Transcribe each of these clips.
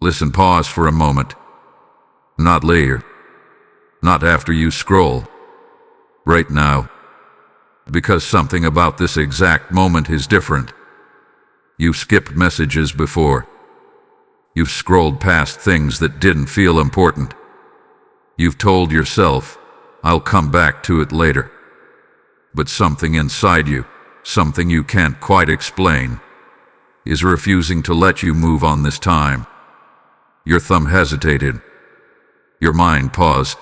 Listen, pause for a moment. Not later. Not after you scroll. Right now. Because something about this exact moment is different. You've skipped messages before. You've scrolled past things that didn't feel important. You've told yourself, I'll come back to it later. But something inside you, something you can't quite explain, is refusing to let you move on this time. Your thumb hesitated. Your mind paused.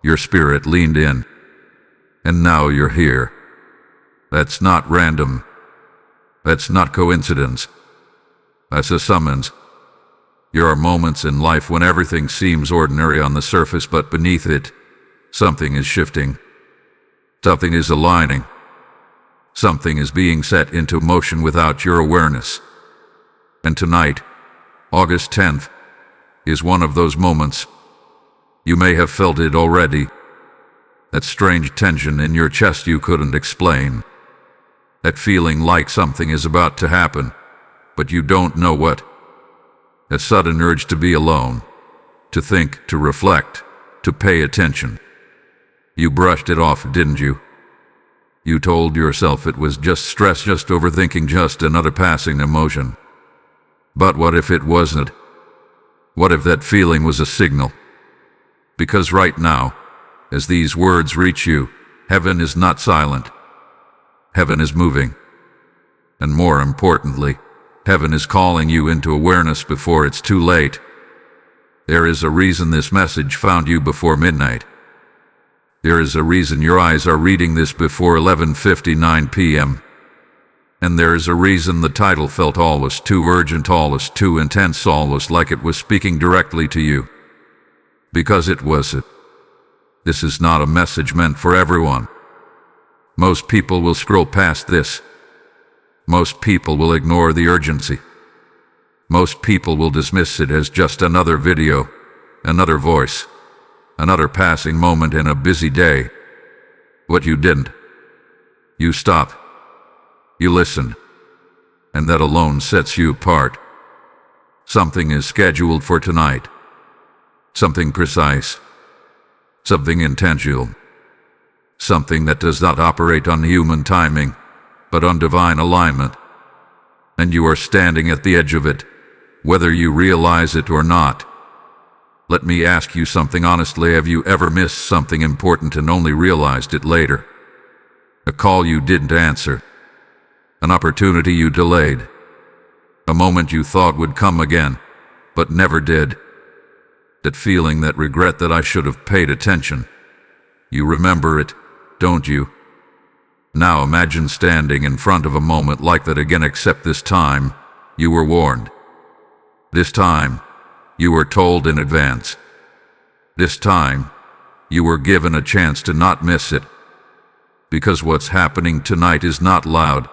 Your spirit leaned in. And now you're here. That's not random. That's not coincidence. That's a summons. There are moments in life when everything seems ordinary on the surface, but beneath it, something is shifting. Something is aligning. Something is being set into motion without your awareness. And tonight, August 10th, is one of those moments. You may have felt it already. That strange tension in your chest you couldn't explain. That feeling like something is about to happen, but you don't know what. A sudden urge to be alone, to think, to reflect, to pay attention. You brushed it off, didn't you? You told yourself it was just stress, just overthinking, just another passing emotion. But what if it wasn't? What if that feeling was a signal? Because right now, as these words reach you, heaven is not silent. Heaven is moving. And more importantly, heaven is calling you into awareness before it's too late. There is a reason this message found you before midnight. There is a reason your eyes are reading this before 11:59 p.m. And there is a reason the title felt always too urgent, always too intense, always like it was speaking directly to you. Because it was it. This is not a message meant for everyone. Most people will scroll past this. Most people will ignore the urgency. Most people will dismiss it as just another video, another voice, another passing moment in a busy day. What you didn't. You stopped. You listened. And that alone sets you apart. Something is scheduled for tonight. Something precise. Something intentional. Something that does not operate on human timing, but on divine alignment. And you are standing at the edge of it, whether you realize it or not. Let me ask you something honestly. Have you ever missed something important and only realized it later? A call you didn't answer. An opportunity you delayed. A moment you thought would come again, but never did. That feeling, that regret, that I should have paid attention. You remember it, don't you? Now imagine standing in front of a moment like that again, except this time, you were warned. This time, you were told in advance. This time, you were given a chance to not miss it. Because what's happening tonight is not loud.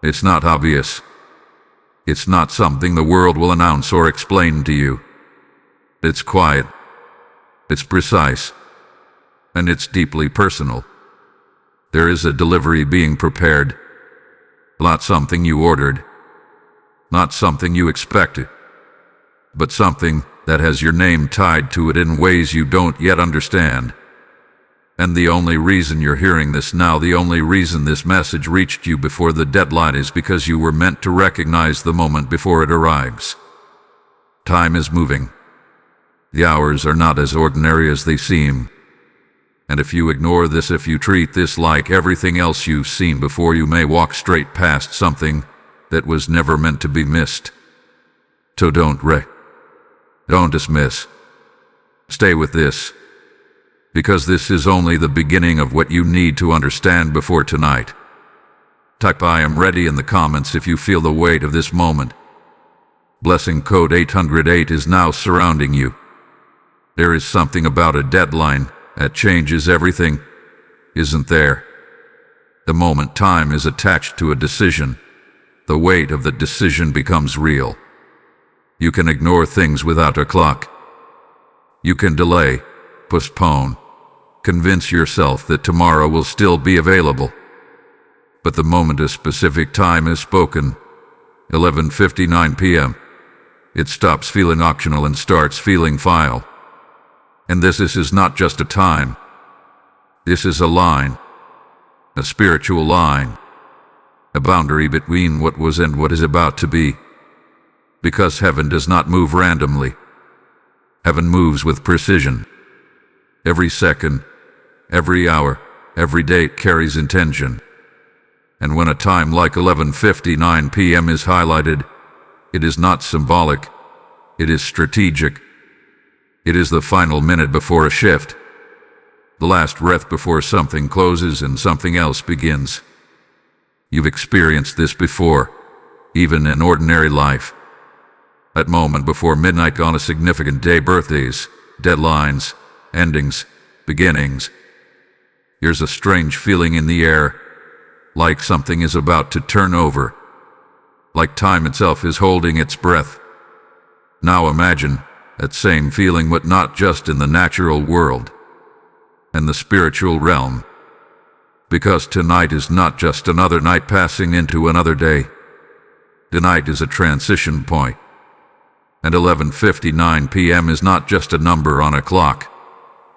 It's not obvious. It's not something the world will announce or explain to you. It's quiet. It's precise. And it's deeply personal. There is a delivery being prepared. Not something you ordered. Not something you expected. But something that has your name tied to it in ways you don't yet understand. And the only reason you're hearing this now, the only reason this message reached you before the deadline, is because you were meant to recognize the moment before it arrives. Time is moving. The hours are not as ordinary as they seem. And if you ignore this, if you treat this like everything else you've seen before, you may walk straight past something that was never meant to be missed. So don't dismiss. Stay with this. Because this is only the beginning of what you need to understand before tonight. Type "I am ready" in the comments if you feel the weight of this moment. Blessing code 808 is now surrounding you. There is something about a deadline that changes everything, isn't there? The moment time is attached to a decision, the weight of the decision becomes real. You can ignore things without a clock. You can delay, postpone, convince yourself that tomorrow will still be available. But the moment a specific time is spoken, 11:59 p.m., It stops feeling optional and starts feeling final. And this is not just a time. This is a line. A spiritual line. A boundary between what was and what is about to be. Because heaven does not move randomly. Heaven moves with precision. Every second, every hour, every date carries intention. And when a time like 11:59 p.m. is highlighted, it is not symbolic, it is strategic. It is the final minute before a shift. The last breath before something closes and something else begins. You've experienced this before, even in ordinary life. That moment before midnight on a significant day, birthdays, deadlines, endings, beginnings. There's a strange feeling in the air, like something is about to turn over, like time itself is holding its breath. Now imagine that same feeling, but not just in the natural world, and the spiritual realm. Because tonight is not just another night passing into another day. Tonight is a transition point. And 11:59 p.m. is not just a number on a clock.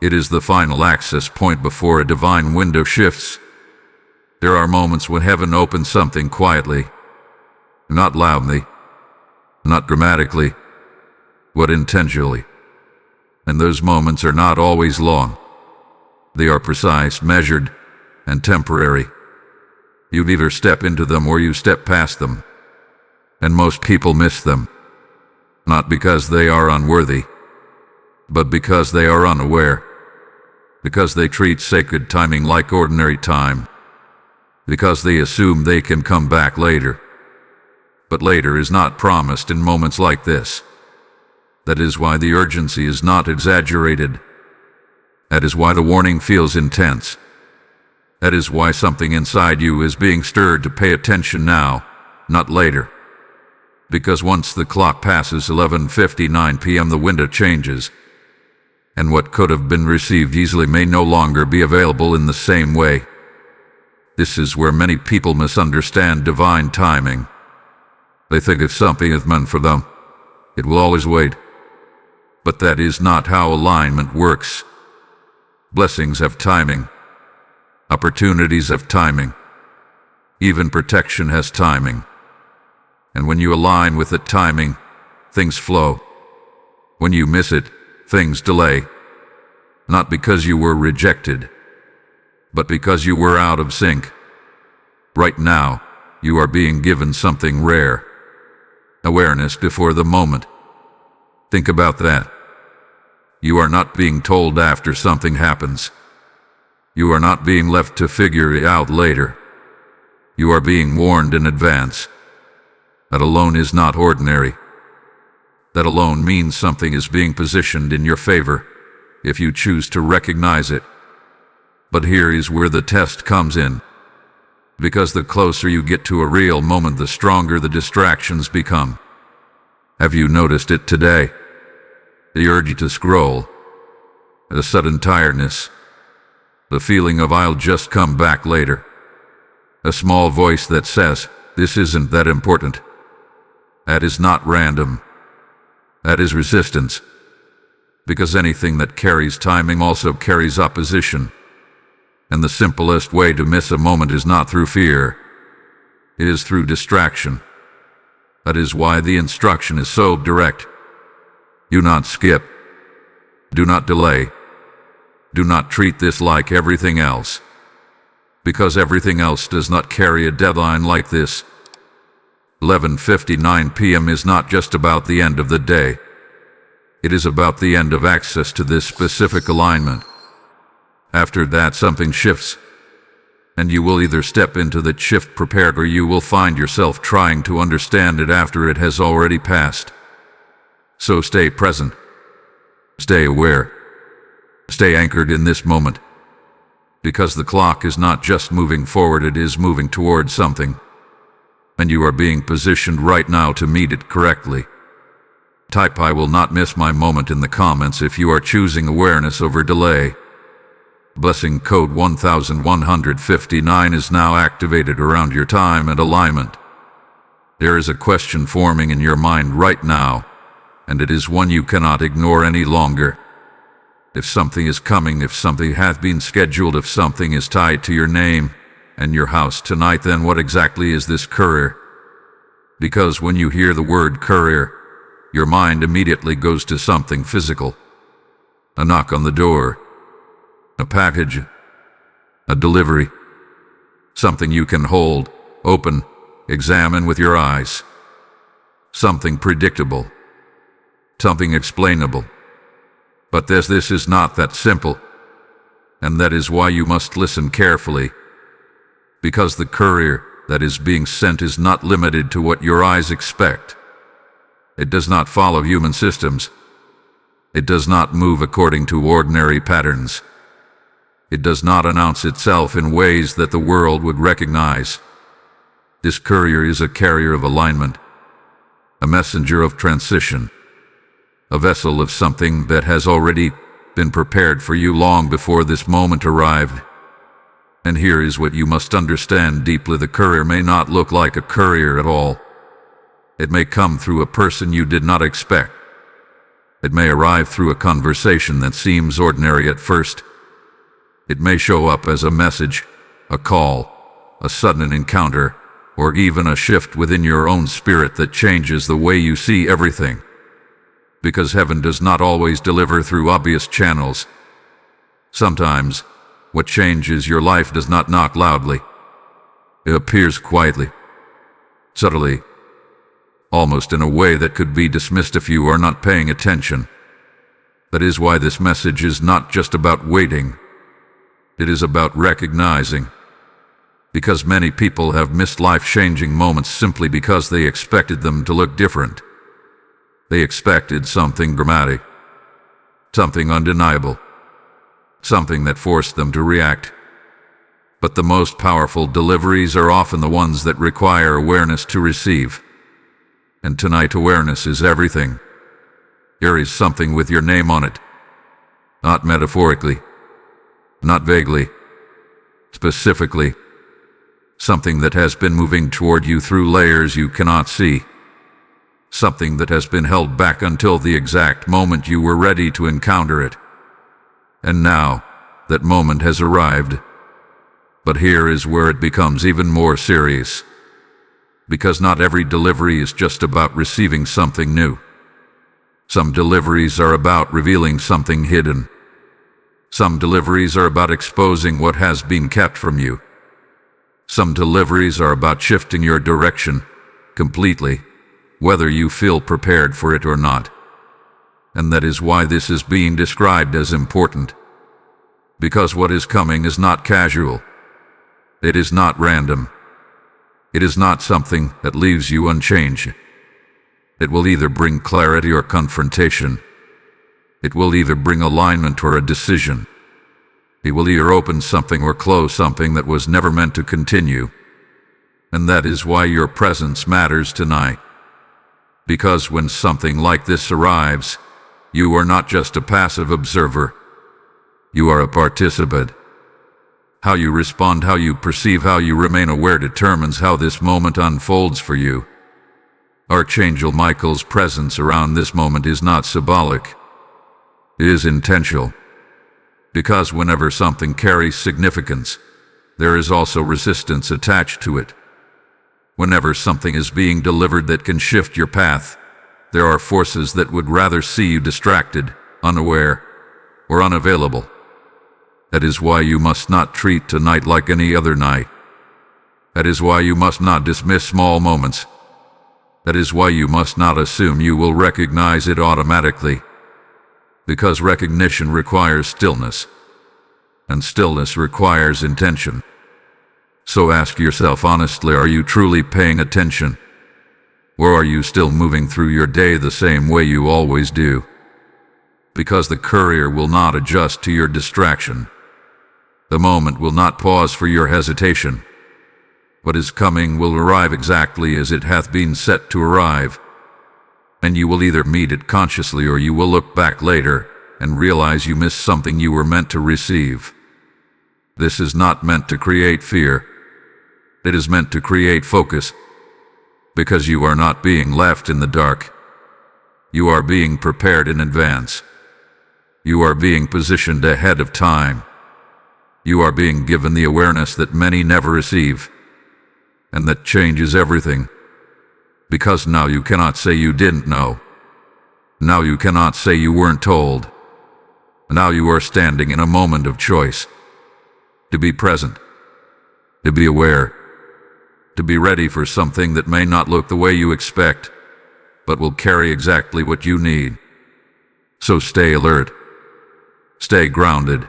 It is the final access point before a divine window shifts. There are moments when heaven opens something quietly, not loudly, not dramatically, but intentionally. And those moments are not always long. They are precise, measured, and temporary. You either step into them or you step past them. And most people miss them. Not because they are unworthy, but because they are unaware. Because they treat sacred timing like ordinary time. Because they assume they can come back later. But later is not promised in moments like this. That is why the urgency is not exaggerated. That is why the warning feels intense. That is why something inside you is being stirred to pay attention now, not later. Because once the clock passes 11:59 p.m. the window changes, and what could have been received easily may no longer be available in the same way. This is where many people misunderstand divine timing. They think if something is meant for them, it will always wait. But that is not how alignment works. Blessings have timing. Opportunities have timing. Even protection has timing. And when you align with the timing, things flow. When you miss it, things delay. Not because you were rejected, but because you were out of sync. Right now, you are being given something rare. Awareness before the moment. Think about that. You are not being told after something happens. You are not being left to figure it out later. You are being warned in advance. That alone is not ordinary. That alone means something is being positioned in your favor, if you choose to recognize it. But here is where the test comes in. Because the closer you get to a real moment, the stronger the distractions become. Have you noticed it today? The urge to scroll. The sudden tiredness. The feeling of I'll just come back later. A small voice that says, this isn't that important. That is not random. That is resistance. Because anything that carries timing also carries opposition. And the simplest way to miss a moment is not through fear. It is through distraction. That is why the instruction is so direct. Do not skip. Do not delay. Do not treat this like everything else. Because everything else does not carry a deadline like this. 11:59 p.m. is not just about the end of the day. It is about the end of access to this specific alignment. After that, something shifts. And you will either step into that shift prepared, or you will find yourself trying to understand it after it has already passed. So stay present. Stay aware. Stay anchored in this moment. Because the clock is not just moving forward, it is moving towards something. And you are being positioned right now to meet it correctly. Type I will not miss my moment in the comments if you are choosing awareness over delay. Blessing code 1159 is now activated around your time and alignment. There is a question forming in your mind right now. and it is one you cannot ignore any longer. If something is coming, if something hath been scheduled, if something is tied to your name and your house tonight, then what exactly is this courier? Because when you hear the word courier, your mind immediately goes to something physical. A knock on the door, a package, a delivery, something you can hold, open, examine with your eyes, something predictable, something explainable. But this is not that simple, and that is why you must listen carefully, because the courier that is being sent is not limited to what your eyes expect. It does not follow human systems. It does not move according to ordinary patterns. It does not announce itself in ways that the world would recognize. This courier is a carrier of alignment, a messenger of transition, a vessel of something that has already been prepared for you long before this moment arrived. And here is what you must understand deeply: the courier may not look like a courier at all. It may come through a person you did not expect. It may arrive through a conversation that seems ordinary at first. It may show up as a message, a call, a sudden encounter, or even a shift within your own spirit that changes the way you see everything. Because heaven does not always deliver through obvious channels. Sometimes, what changes your life does not knock loudly. It appears quietly, subtly, almost in a way that could be dismissed if you are not paying attention. That is why this message is not just about waiting. It is about recognizing. Because many people have missed life-changing moments simply because they expected them to look different. They expected something dramatic, something undeniable, something that forced them to react. But the most powerful deliveries are often the ones that require awareness to receive. And tonight, awareness is everything. Here is something with your name on it. Not metaphorically, not vaguely, specifically. Something that has been moving toward you through layers you cannot see. Something that has been held back until the exact moment you were ready to encounter it. And now, that moment has arrived. But here is where it becomes even more serious. Because not every delivery is just about receiving something new. Some deliveries are about revealing something hidden. Some deliveries are about exposing what has been kept from you. Some deliveries are about shifting your direction completely, whether you feel prepared for it or not. And that is why this is being described as important. Because what is coming is not casual. It is not random. It is not something that leaves you unchanged. It will either bring clarity or confrontation. It will either bring alignment or a decision. It will either open something or close something that was never meant to continue. And that is why your presence matters tonight. Because when something like this arrives, you are not just a passive observer. You are a participant. How you respond, how you perceive, how you remain aware determines how this moment unfolds for you. Archangel Michael's presence around this moment is not symbolic. It is intentional. Because whenever something carries significance, there is also resistance attached to it. Whenever something is being delivered that can shift your path, there are forces that would rather see you distracted, unaware, or unavailable. That is why you must not treat tonight like any other night. That is why you must not dismiss small moments. That is why you must not assume you will recognize it automatically. Because recognition requires stillness, and stillness requires intention. So ask yourself honestly, are you truly paying attention? Or are you still moving through your day the same way you always do? Because the courier will not adjust to your distraction. The moment will not pause for your hesitation. What is coming will arrive exactly as it hath been set to arrive. And you will either meet it consciously or you will look back later and realize you missed something you were meant to receive. This is not meant to create fear. It is meant to create focus. Because you are not being left in the dark. You are being prepared in advance. You are being positioned ahead of time. You are being given the awareness that many never receive, and that changes everything. Because now you cannot say you didn't know. Now you cannot say you weren't told. Now you are standing in a moment of choice. To be present. To be aware. To be ready for something that may not look the way you expect, but will carry exactly what you need. So stay alert. Stay grounded.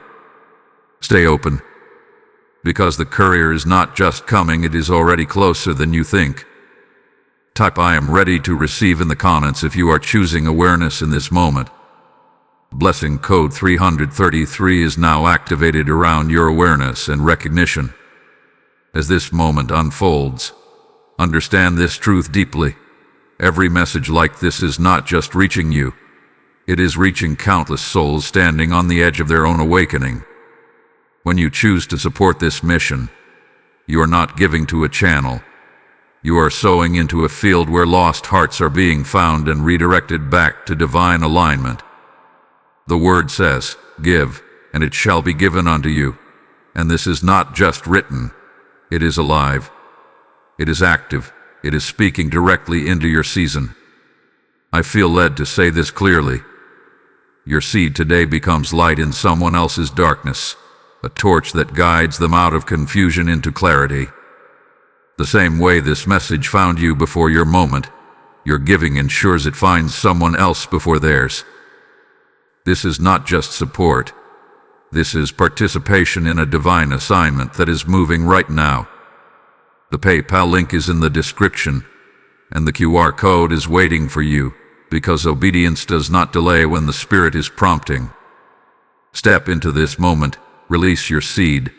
Stay open. Because the courier is not just coming, it is already closer than you think. Type "I am ready to receive" in the comments if you are choosing awareness in this moment. Blessing code 333 is now activated around your awareness and recognition. As this moment unfolds, understand this truth deeply. Every message like this is not just reaching you. It is reaching countless souls standing on the edge of their own awakening. When you choose to support this mission, you are not giving to a channel. You are sowing into a field where lost hearts are being found and redirected back to divine alignment. The word says, "Give, and it shall be given unto you." And this is not just written. It is alive. It is active. It is speaking directly into your season. I feel led to say this clearly. Your seed today becomes light in someone else's darkness, a torch that guides them out of confusion into clarity. The same way this message found you before your moment, your giving ensures it finds someone else before theirs. This is not just support. This is participation in a divine assignment that is moving right now. The PayPal link is in the description, and the QR code is waiting for you, because obedience does not delay when the Spirit is prompting. Step into this moment, release your seed,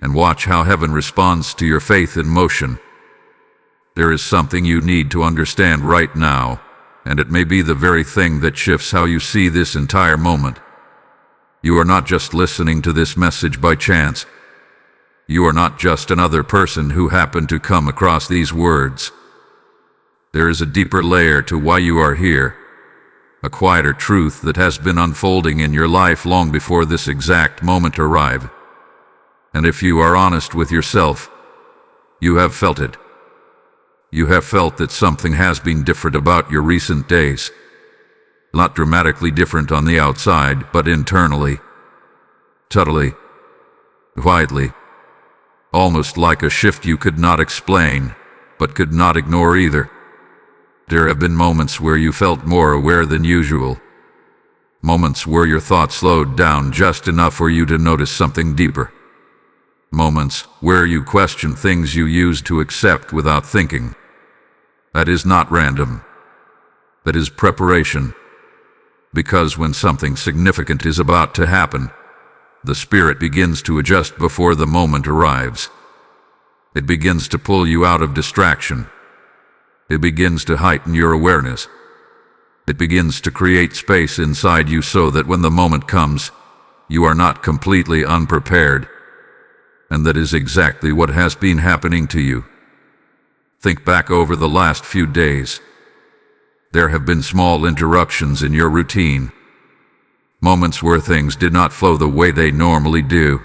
and watch how heaven responds to your faith in motion. There is something you need to understand right now, and it may be the very thing that shifts how you see this entire moment. You are not just listening to this message by chance. You are not just another person who happened to come across these words. There is a deeper layer to why you are here, a quieter truth that has been unfolding in your life long before this exact moment arrived. And if you are honest with yourself, you have felt it. You have felt that something has been different about your recent days. Not dramatically different on the outside, but internally. Subtly. Quietly. Almost like a shift you could not explain, but could not ignore either. There have been moments where you felt more aware than usual. Moments where your thoughts slowed down just enough for you to notice something deeper. Moments where you question things you used to accept without thinking. That is not random. That is preparation. Because when something significant is about to happen, the Spirit begins to adjust before the moment arrives. It begins to pull you out of distraction. It begins to heighten your awareness. It begins to create space inside you so that when the moment comes, you are not completely unprepared. And that is exactly what has been happening to you. Think back over the last few days. There have been small interruptions in your routine. Moments where things did not flow the way they normally do.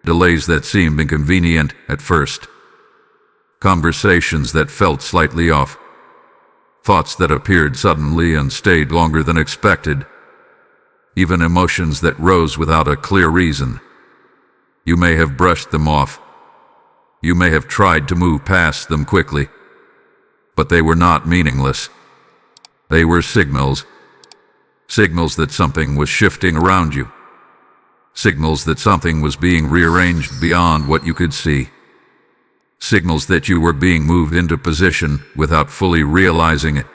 Delays that seemed inconvenient at first. Conversations that felt slightly off. Thoughts that appeared suddenly and stayed longer than expected. Even emotions that rose without a clear reason. You may have brushed them off. You may have tried to move past them quickly. But they were not meaningless. They were signals. Signals that something was shifting around you. Signals that something was being rearranged beyond what you could see. Signals that you were being moved into position without fully realizing it.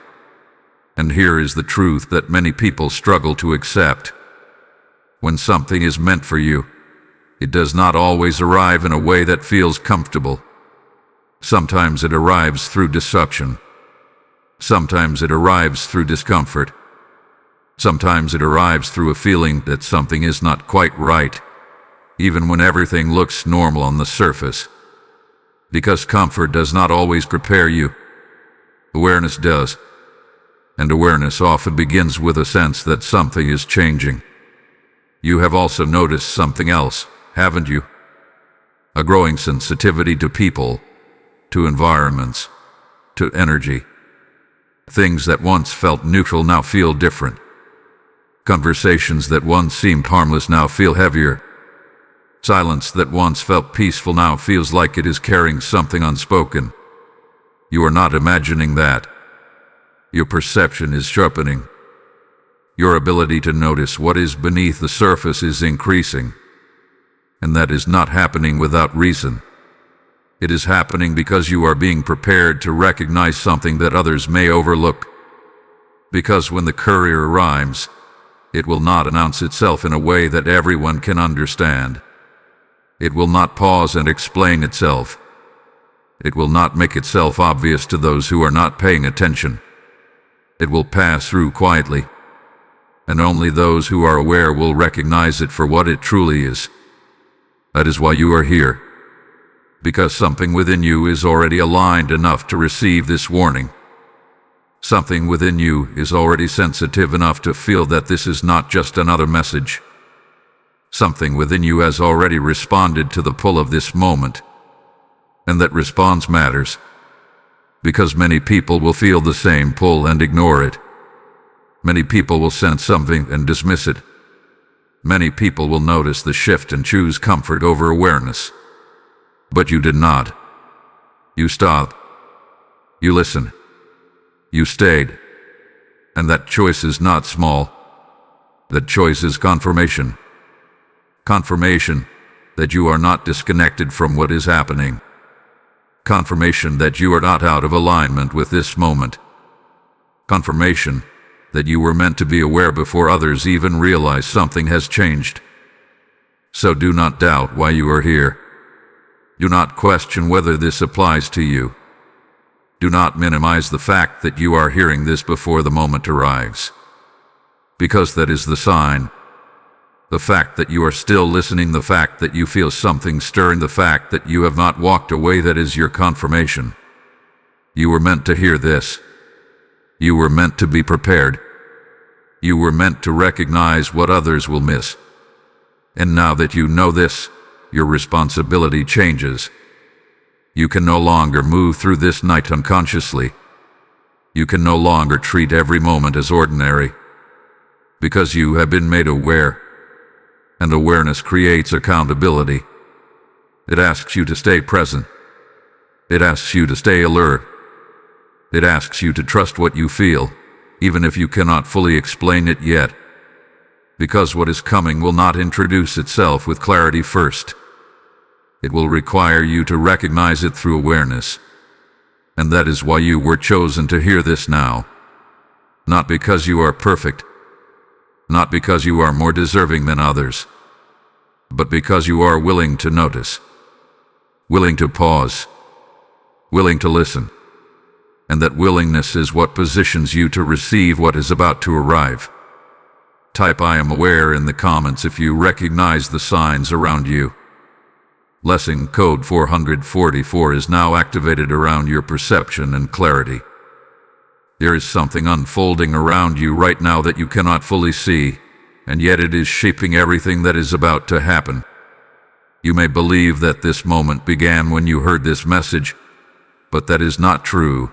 And here is the truth that many people struggle to accept. When something is meant for you, it does not always arrive in a way that feels comfortable. Sometimes it arrives through deception. Sometimes it arrives through discomfort. Sometimes it arrives through a feeling that something is not quite right, even when everything looks normal on the surface. Because comfort does not always prepare you. Awareness does. And awareness often begins with a sense that something is changing. You have also noticed something else, haven't you? A growing sensitivity to people, to environments, to energy. Things that once felt neutral now feel different. Conversations that once seemed harmless now feel heavier. Silence that once felt peaceful now feels like it is carrying something unspoken. You are not imagining that. Your perception is sharpening. Your ability to notice what is beneath the surface is increasing. And that is not happening without reason. It is happening because you are being prepared to recognize something that others may overlook. Because when the courier arrives, it will not announce itself in a way that everyone can understand. It will not pause and explain itself. It will not make itself obvious to those who are not paying attention. It will pass through quietly, and only those who are aware will recognize it for what it truly is. That is why you are here, because something within you is already aligned enough to receive this warning. Something within you is already sensitive enough to feel that this is not just another message. Something within you has already responded to the pull of this moment, and that response matters, because many people will feel the same pull and ignore it. Many people will sense something and dismiss it. Many people will notice the shift and choose comfort over awareness. But you did not. You stopped. You listened. You stayed. And that choice is not small. That choice is confirmation. Confirmation that you are not disconnected from what is happening. Confirmation that you are not out of alignment with this moment. Confirmation that you were meant to be aware before others even realize something has changed. So do not doubt why you are here. Do not question whether this applies to you. Do not minimize the fact that you are hearing this before the moment arrives. Because that is the sign. The fact that you are still listening, the fact that you feel something stirring, the fact that you have not walked away, that is your confirmation. You were meant to hear this. You were meant to be prepared. You were meant to recognize what others will miss. And now that you know this, your responsibility changes. You can no longer move through this night unconsciously. You can no longer treat every moment as ordinary, because you have been made aware. And awareness creates accountability. It asks you to stay present. It asks you to stay alert. It asks you to trust what you feel, even if you cannot fully explain it yet. Because what is coming will not introduce itself with clarity first. It will require you to recognize it through awareness. And that is why you were chosen to hear this now. Not because you are perfect. Not because you are more deserving than others, but because you are willing to notice, willing to pause, willing to listen. And that willingness is what positions you to receive what is about to arrive. Type "I am aware" in the comments if you recognize the signs around you. Lesson code 444 is now activated around your perception and clarity. There is something unfolding around you right now that you cannot fully see, and yet it is shaping everything that is about to happen. You may believe that this moment began when you heard this message, but that is not true.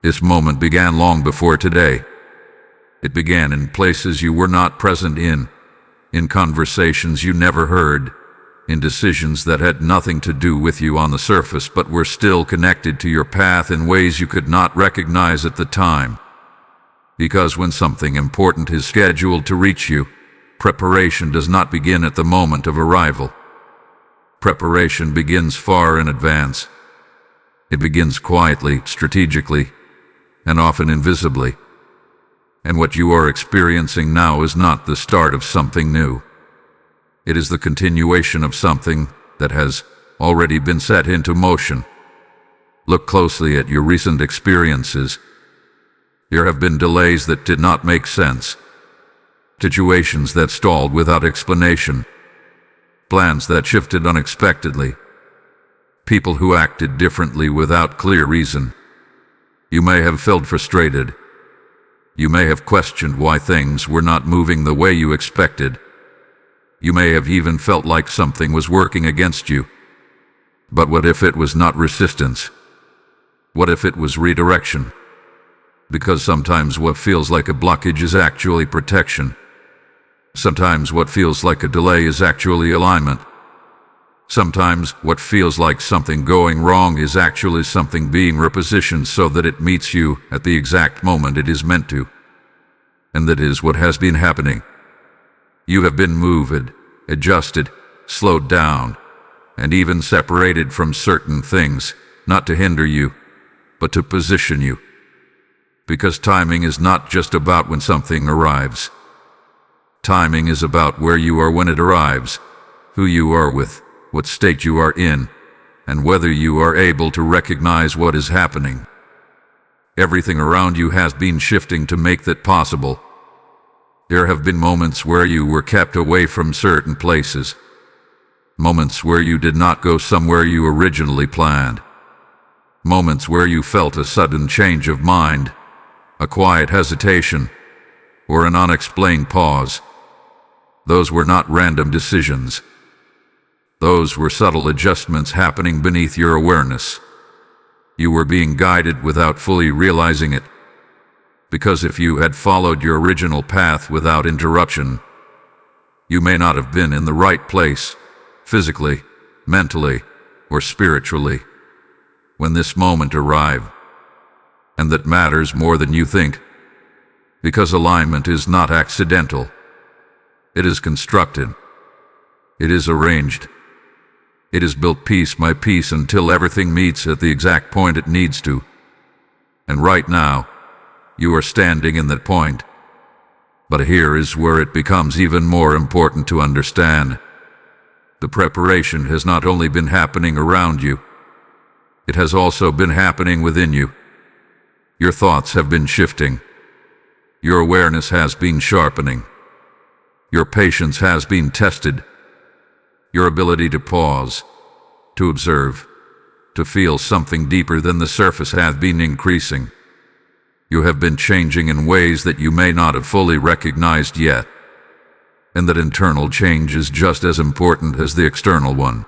This moment began long before today. It began in places you were not present in conversations you never heard, in decisions that had nothing to do with you on the surface but were still connected to your path in ways you could not recognize at the time. Because when something important is scheduled to reach you, preparation does not begin at the moment of arrival. Preparation begins far in advance. It begins quietly, strategically, and often invisibly. And what you are experiencing now is not the start of something new. It is the continuation of something that has already been set into motion. Look closely at your recent experiences. There have been delays that did not make sense, situations that stalled without explanation, plans that shifted unexpectedly, people who acted differently without clear reason. You may have felt frustrated, You may have questioned why things were not moving the way you expected. You may have even felt like something was working against you. But what if it was not resistance? What if it was redirection? Because sometimes what feels like a blockage is actually protection. Sometimes what feels like a delay is actually alignment. Sometimes what feels like something going wrong is actually something being repositioned so that it meets you at the exact moment it is meant to. And that is what has been happening. You have been moved, adjusted, slowed down, and even separated from certain things, not to hinder you, but to position you. Because timing is not just about when something arrives. Timing is about where you are when it arrives, who you are with, what state you are in, and whether you are able to recognize what is happening. Everything around you has been shifting to make that possible. There have been moments where you were kept away from certain places. Moments where you did not go somewhere you originally planned. Moments where you felt a sudden change of mind, a quiet hesitation, or an unexplained pause. Those were not random decisions. Those were subtle adjustments happening beneath your awareness. You were being guided without fully realizing it. Because if you had followed your original path without interruption, you may not have been in the right place, physically, mentally, or spiritually, when this moment arrived. And that matters more than you think. Because alignment is not accidental. It is constructed. It is arranged. It is built piece by piece until everything meets at the exact point it needs to. And right now, you are standing in that point. But here is where it becomes even more important to understand. The preparation has not only been happening around you, it has also been happening within you. Your thoughts have been shifting. Your awareness has been sharpening. Your patience has been tested. Your ability to pause, to observe, to feel something deeper than the surface has been increasing. You have been changing in ways that you may not have fully recognized yet. And that internal change is just as important as the external one.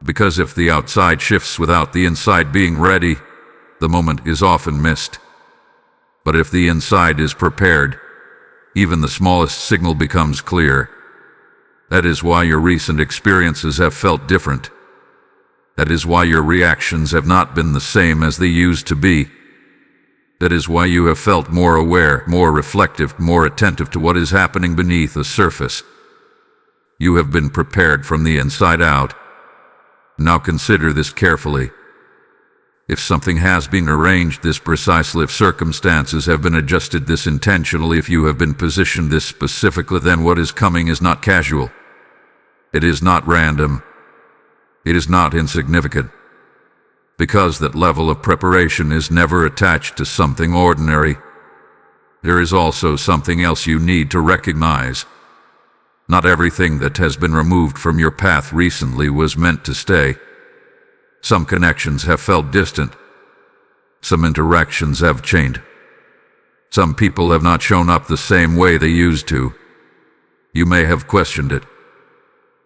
Because if the outside shifts without the inside being ready, the moment is often missed. But if the inside is prepared, even the smallest signal becomes clear. That is why your recent experiences have felt different. That is why your reactions have not been the same as they used to be. That is why you have felt more aware, more reflective, more attentive to what is happening beneath the surface. You have been prepared from the inside out. Now consider this carefully. If something has been arranged this precisely, if circumstances have been adjusted this intentionally, if you have been positioned this specifically, then what is coming is not casual. It is not random. It is not insignificant. Because that level of preparation is never attached to something ordinary. There is also something else you need to recognize. Not everything that has been removed from your path recently was meant to stay. Some connections have felt distant. Some interactions have changed. Some people have not shown up the same way they used to. You may have questioned it.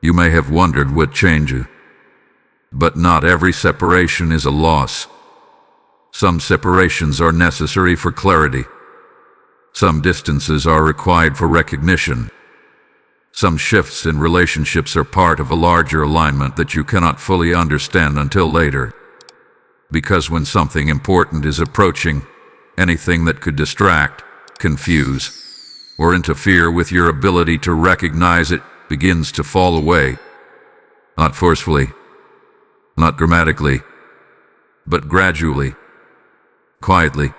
You may have wondered what changed you. But not every separation is a loss. Some separations are necessary for clarity. Some distances are required for recognition. Some shifts in relationships are part of a larger alignment that you cannot fully understand until later. Because when something important is approaching, anything that could distract, confuse, or interfere with your ability to recognize it begins to fall away. Not forcefully, not dramatically, but gradually, quietly,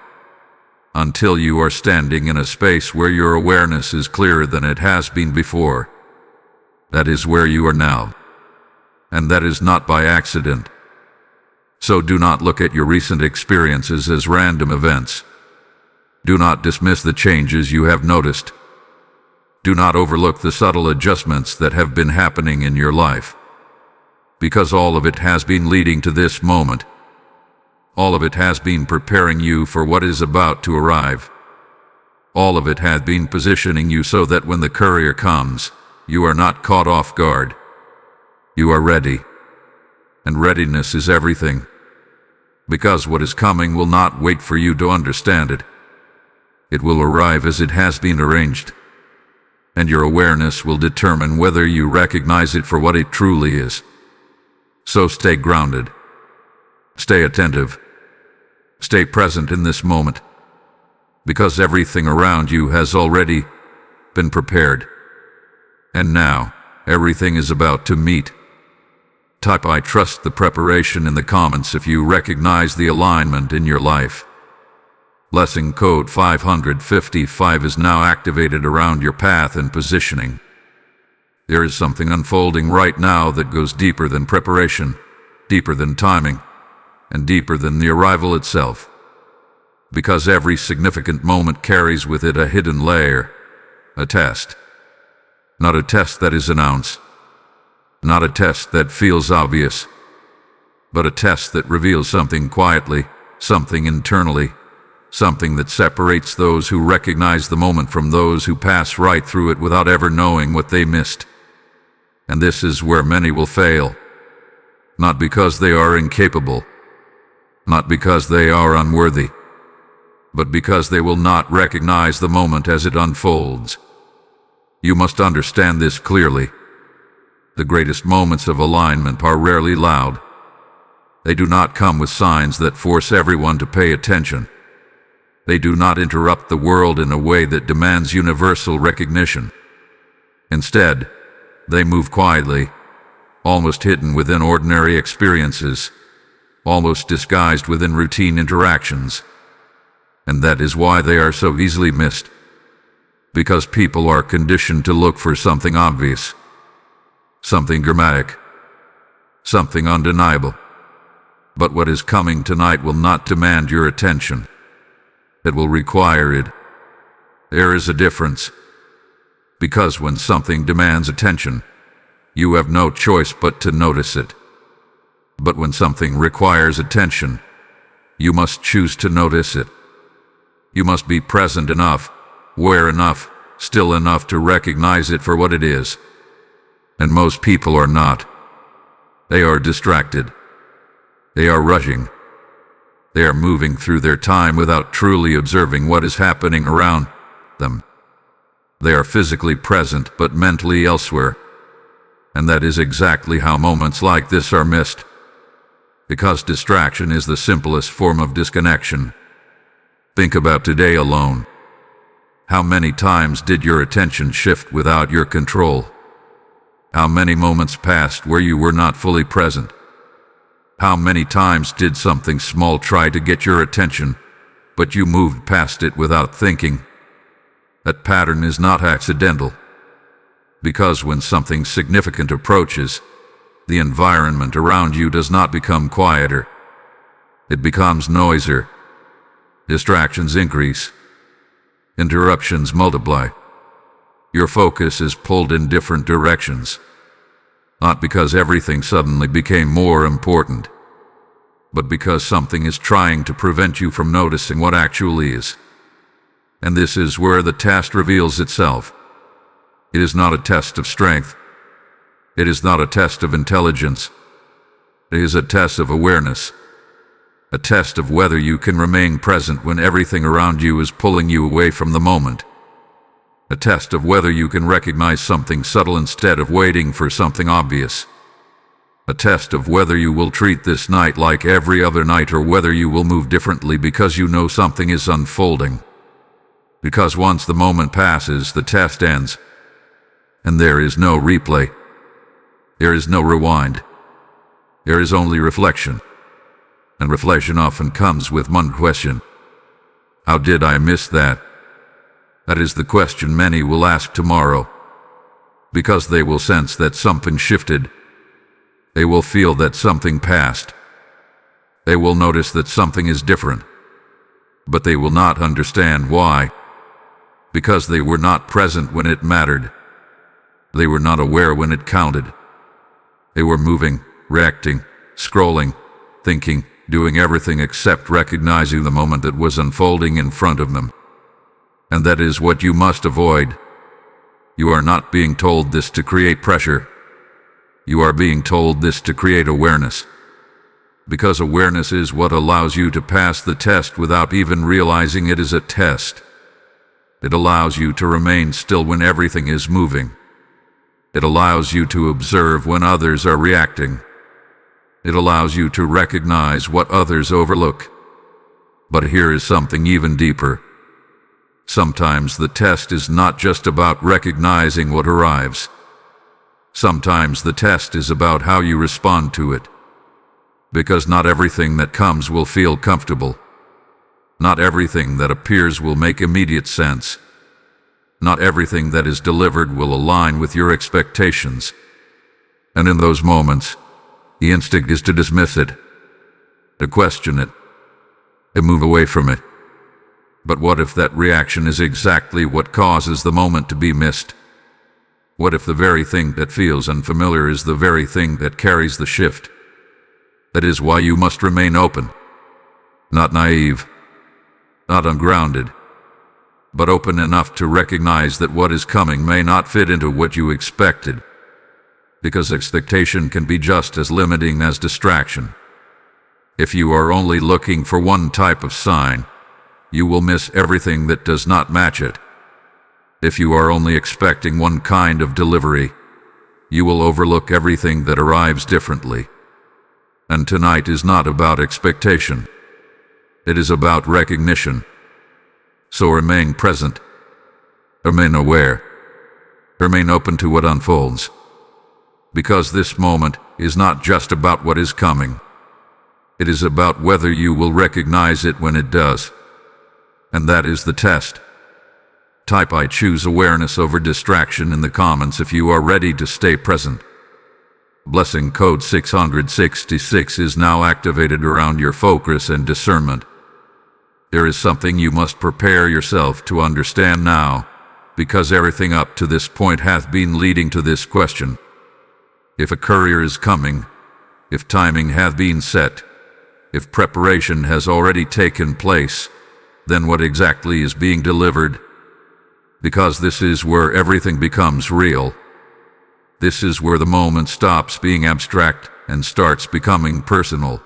until you are standing in a space where your awareness is clearer than it has been before. That is where you are now. And that is not by accident. So do not look at your recent experiences as random events. Do not dismiss the changes you have noticed. Do not overlook the subtle adjustments that have been happening in your life. Because all of it has been leading to this moment. All of it has been preparing you for what is about to arrive. All of it had been positioning you so that when the courier comes, you are not caught off guard. You are ready. And readiness is everything. Because what is coming will not wait for you to understand it. It will arrive as it has been arranged. And your awareness will determine whether you recognize it for what it truly is. So stay grounded. Stay attentive. Stay present in this moment. Because everything around you has already been prepared. And now, everything is about to meet. Type "I trust the preparation" in the comments if you recognize the alignment in your life. Lesson code 555 is now activated around your path and positioning. There is something unfolding right now that goes deeper than preparation, deeper than timing, and deeper than the arrival itself. Because every significant moment carries with it a hidden layer, a test. Not a test that is announced, not a test that feels obvious, but a test that reveals something quietly, something internally, something that separates those who recognize the moment from those who pass right through it without ever knowing what they missed. And this is where many will fail. Not because they are incapable, not because they are unworthy, but because they will not recognize the moment as it unfolds. You must understand this clearly. The greatest moments of alignment are rarely loud. They do not come with signs that force everyone to pay attention. They do not interrupt the world in a way that demands universal recognition. Instead, they move quietly, almost hidden within ordinary experiences, almost disguised within routine interactions. And that is why they are so easily missed. Because people are conditioned to look for something obvious, something dramatic, something undeniable. But what is coming tonight will not demand your attention. It will require it. There is a difference. Because when something demands attention, you have no choice but to notice it. But when something requires attention, you must choose to notice it. You must be present enough, aware enough, still enough to recognize it for what it is. And most people are not. They are distracted. They are rushing. They are moving through their time without truly observing what is happening around them. They are physically present but mentally elsewhere. And that is exactly how moments like this are missed. Because distraction is the simplest form of disconnection. Think about today alone. How many times did your attention shift without your control? How many moments passed where you were not fully present? How many times did something small try to get your attention, but you moved past it without thinking? That pattern is not accidental. Because when something significant approaches, the environment around you does not become quieter. It becomes noisier. Distractions increase. Interruptions multiply. Your focus is pulled in different directions. Not because everything suddenly became more important, but because something is trying to prevent you from noticing what actually is. And this is where the test reveals itself. It is not a test of strength. It is not a test of intelligence. It is a test of awareness. A test of whether you can remain present when everything around you is pulling you away from the moment. A test of whether you can recognize something subtle instead of waiting for something obvious. A test of whether you will treat this night like every other night or whether you will move differently because you know something is unfolding. Because once the moment passes, the test ends. And there is no replay. There is no rewind. There is only reflection. And reflection often comes with one question. How did I miss that? That is the question many will ask tomorrow. Because they will sense that something shifted. They will feel that something passed. They will notice that something is different. But they will not understand why. Because they were not present when it mattered. They were not aware when it counted. They were moving, reacting, scrolling, thinking, doing everything except recognizing the moment that was unfolding in front of them. And that is what you must avoid. You are not being told this to create pressure. You are being told this to create awareness. Because awareness is what allows you to pass the test without even realizing it is a test. It allows you to remain still when everything is moving. It allows you to observe when others are reacting. It allows you to recognize what others overlook. But here is something even deeper. Sometimes the test is not just about recognizing what arrives. Sometimes the test is about how you respond to it. Because not everything that comes will feel comfortable. Not everything that appears will make immediate sense. Not everything that is delivered will align with your expectations. And in those moments, the instinct is to dismiss it, to question it, to move away from it. But what if that reaction is exactly what causes the moment to be missed? What if the very thing that feels unfamiliar is the very thing that carries the shift? That is why you must remain open, not naive, not ungrounded, but open enough to recognize that what is coming may not fit into what you expected, because expectation can be just as limiting as distraction. If you are only looking for one type of sign, you will miss everything that does not match it. If you are only expecting one kind of delivery, you will overlook everything that arrives differently. And tonight is not about expectation. It is about recognition. So remain present. Remain aware. Remain open to what unfolds. Because this moment is not just about what is coming. It is about whether you will recognize it when it does. And that is the test. Type I choose awareness over distraction in the comments if you are ready to stay present. Blessing code 666 is now activated around your focus and discernment. There is something you must prepare yourself to understand now, because everything up to this point hath been leading to this question. If a courier is coming, if timing hath been set, if preparation has already taken place, then what exactly is being delivered? Because this is where everything becomes real. This is where the moment stops being abstract and starts becoming personal.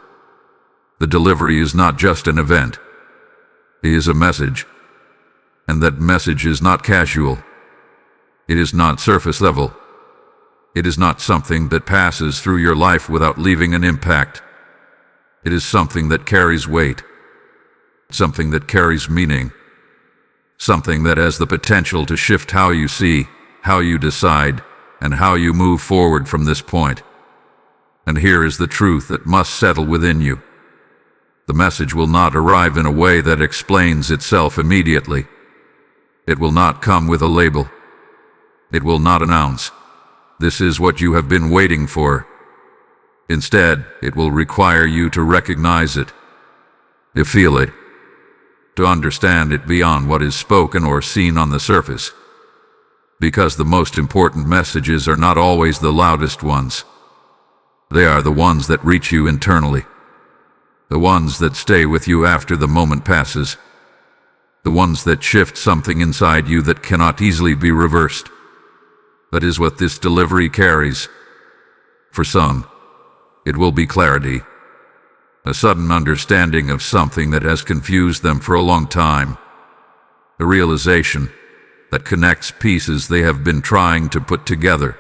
The delivery is not just an event. It is a message. And that message is not casual. It is not surface level. It is not something that passes through your life without leaving an impact. It is something that carries weight. Something that carries meaning. Something that has the potential to shift how you see, how you decide, and how you move forward from this point. And here is the truth that must settle within you. The message will not arrive in a way that explains itself immediately. It will not come with a label. It will not announce, "This is what you have been waiting for." Instead, it will require you to recognize it, to feel it, to understand it beyond what is spoken or seen on the surface. Because the most important messages are not always the loudest ones. They are the ones that reach you internally. The ones that stay with you after the moment passes. The ones that shift something inside you that cannot easily be reversed. That is what this delivery carries. For some, it will be clarity. A sudden understanding of something that has confused them for a long time. A realization that connects pieces they have been trying to put together.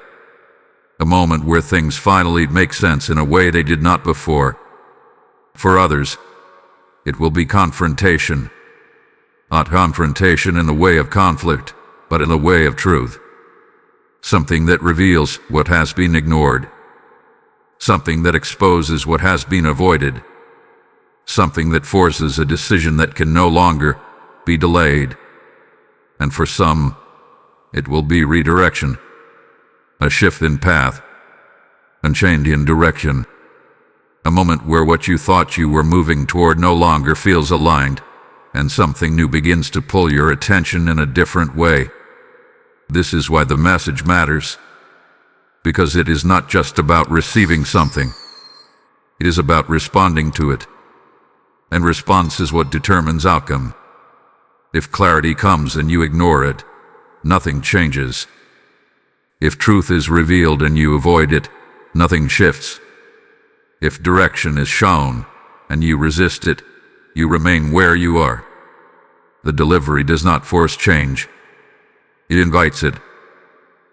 A moment where things finally make sense in a way they did not before. For others, it will be confrontation. Not confrontation in the way of conflict, but in the way of truth. Something that reveals what has been ignored. Something that exposes what has been avoided. Something that forces a decision that can no longer be delayed. And for some, it will be redirection. A shift in path. A change in direction. A moment where what you thought you were moving toward no longer feels aligned, and something new begins to pull your attention in a different way. This is why the message matters. Because it is not just about receiving something. It is about responding to it. And response is what determines outcome. If clarity comes and you ignore it, nothing changes. If truth is revealed and you avoid it, nothing shifts. If direction is shown and you resist it, you remain where you are. The delivery does not force change. It invites it.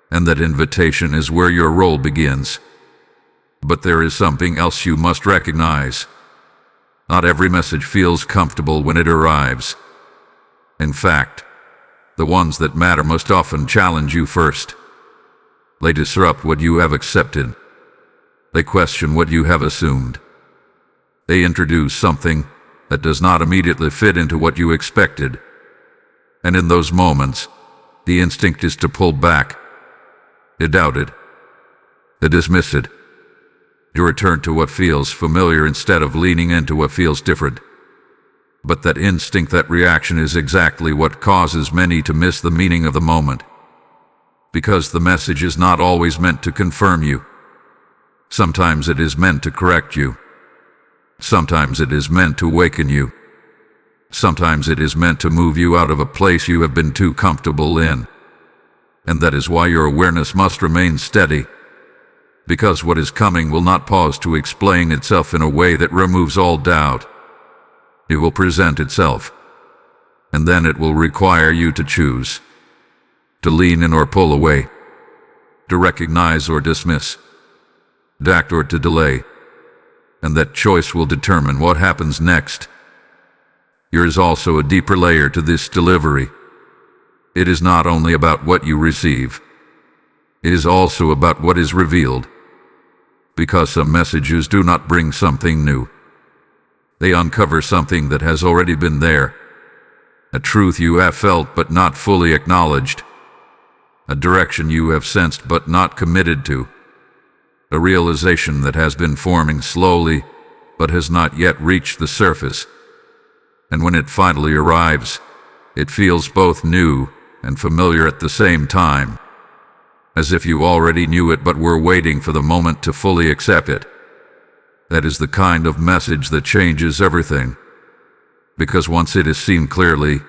And that invitation is where your role begins. But there is something else you must recognize. Not every message feels comfortable when it arrives. In fact, the ones that matter most often challenge you first. They disrupt what you have accepted. They question what you have assumed. They introduce something that does not immediately fit into what you expected. And in those moments, the instinct is to pull back, to doubt it, to dismiss it, to return to what feels familiar instead of leaning into what feels different. But that instinct, that reaction is exactly what causes many to miss the meaning of the moment. Because the message is not always meant to confirm you. Sometimes it is meant to correct you. Sometimes it is meant to awaken you. Sometimes it is meant to move you out of a place you have been too comfortable in. And that is why your awareness must remain steady. Because what is coming will not pause to explain itself in a way that removes all doubt. It will present itself. And then it will require you to choose. To lean in or pull away. To recognize or dismiss. To act or to delay. And that choice will determine what happens next. There is also a deeper layer to this delivery. It is not only about what you receive. It is also about what is revealed. Because some messages do not bring something new. They uncover something that has already been there. A truth you have felt but not fully acknowledged. A direction you have sensed but not committed to. A realization that has been forming slowly but has not yet reached the surface. And when it finally arrives, it feels both new and familiar at the same time. As if you already knew it but were waiting for the moment to fully accept it. That is the kind of message that changes everything. Because once it is seen clearly,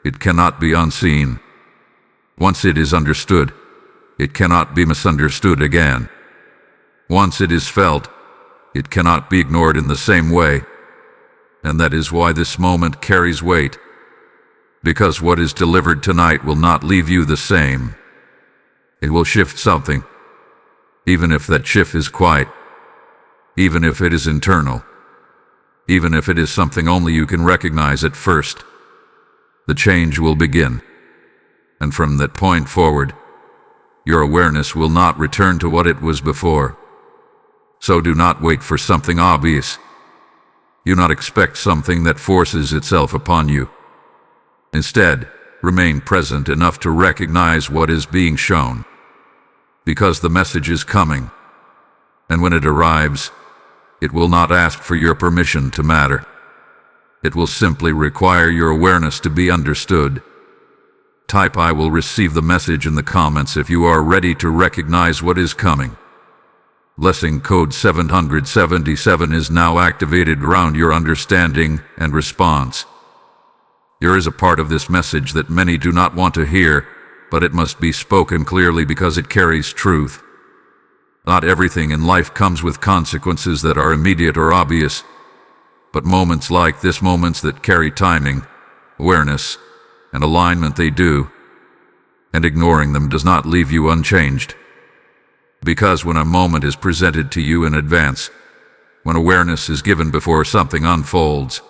it cannot be unseen. Once it is understood, it cannot be misunderstood again. Once it is felt, it cannot be ignored in the same way. And that is why this moment carries weight. Because what is delivered tonight will not leave you the same. It will shift something. Even if that shift is quiet. Even if it is internal. Even if it is something only you can recognize at first. The change will begin. And from that point forward, your awareness will not return to what it was before. So do not wait for something obvious. Do not expect something that forces itself upon you. Instead, remain present enough to recognize what is being shown. Because the message is coming. And when it arrives, it will not ask for your permission to matter. It will simply require your awareness to be understood. Type "I will receive the message" in the comments if you are ready to recognize what is coming. Blessing code 777 is now activated around your understanding and response. There is a part of this message that many do not want to hear, but it must be spoken clearly because it carries truth. Not everything in life comes with consequences that are immediate or obvious, but moments like this, moments that carry timing, awareness, and alignment, they do, and ignoring them does not leave you unchanged. Because when a moment is presented to you in advance, when awareness is given before something unfolds,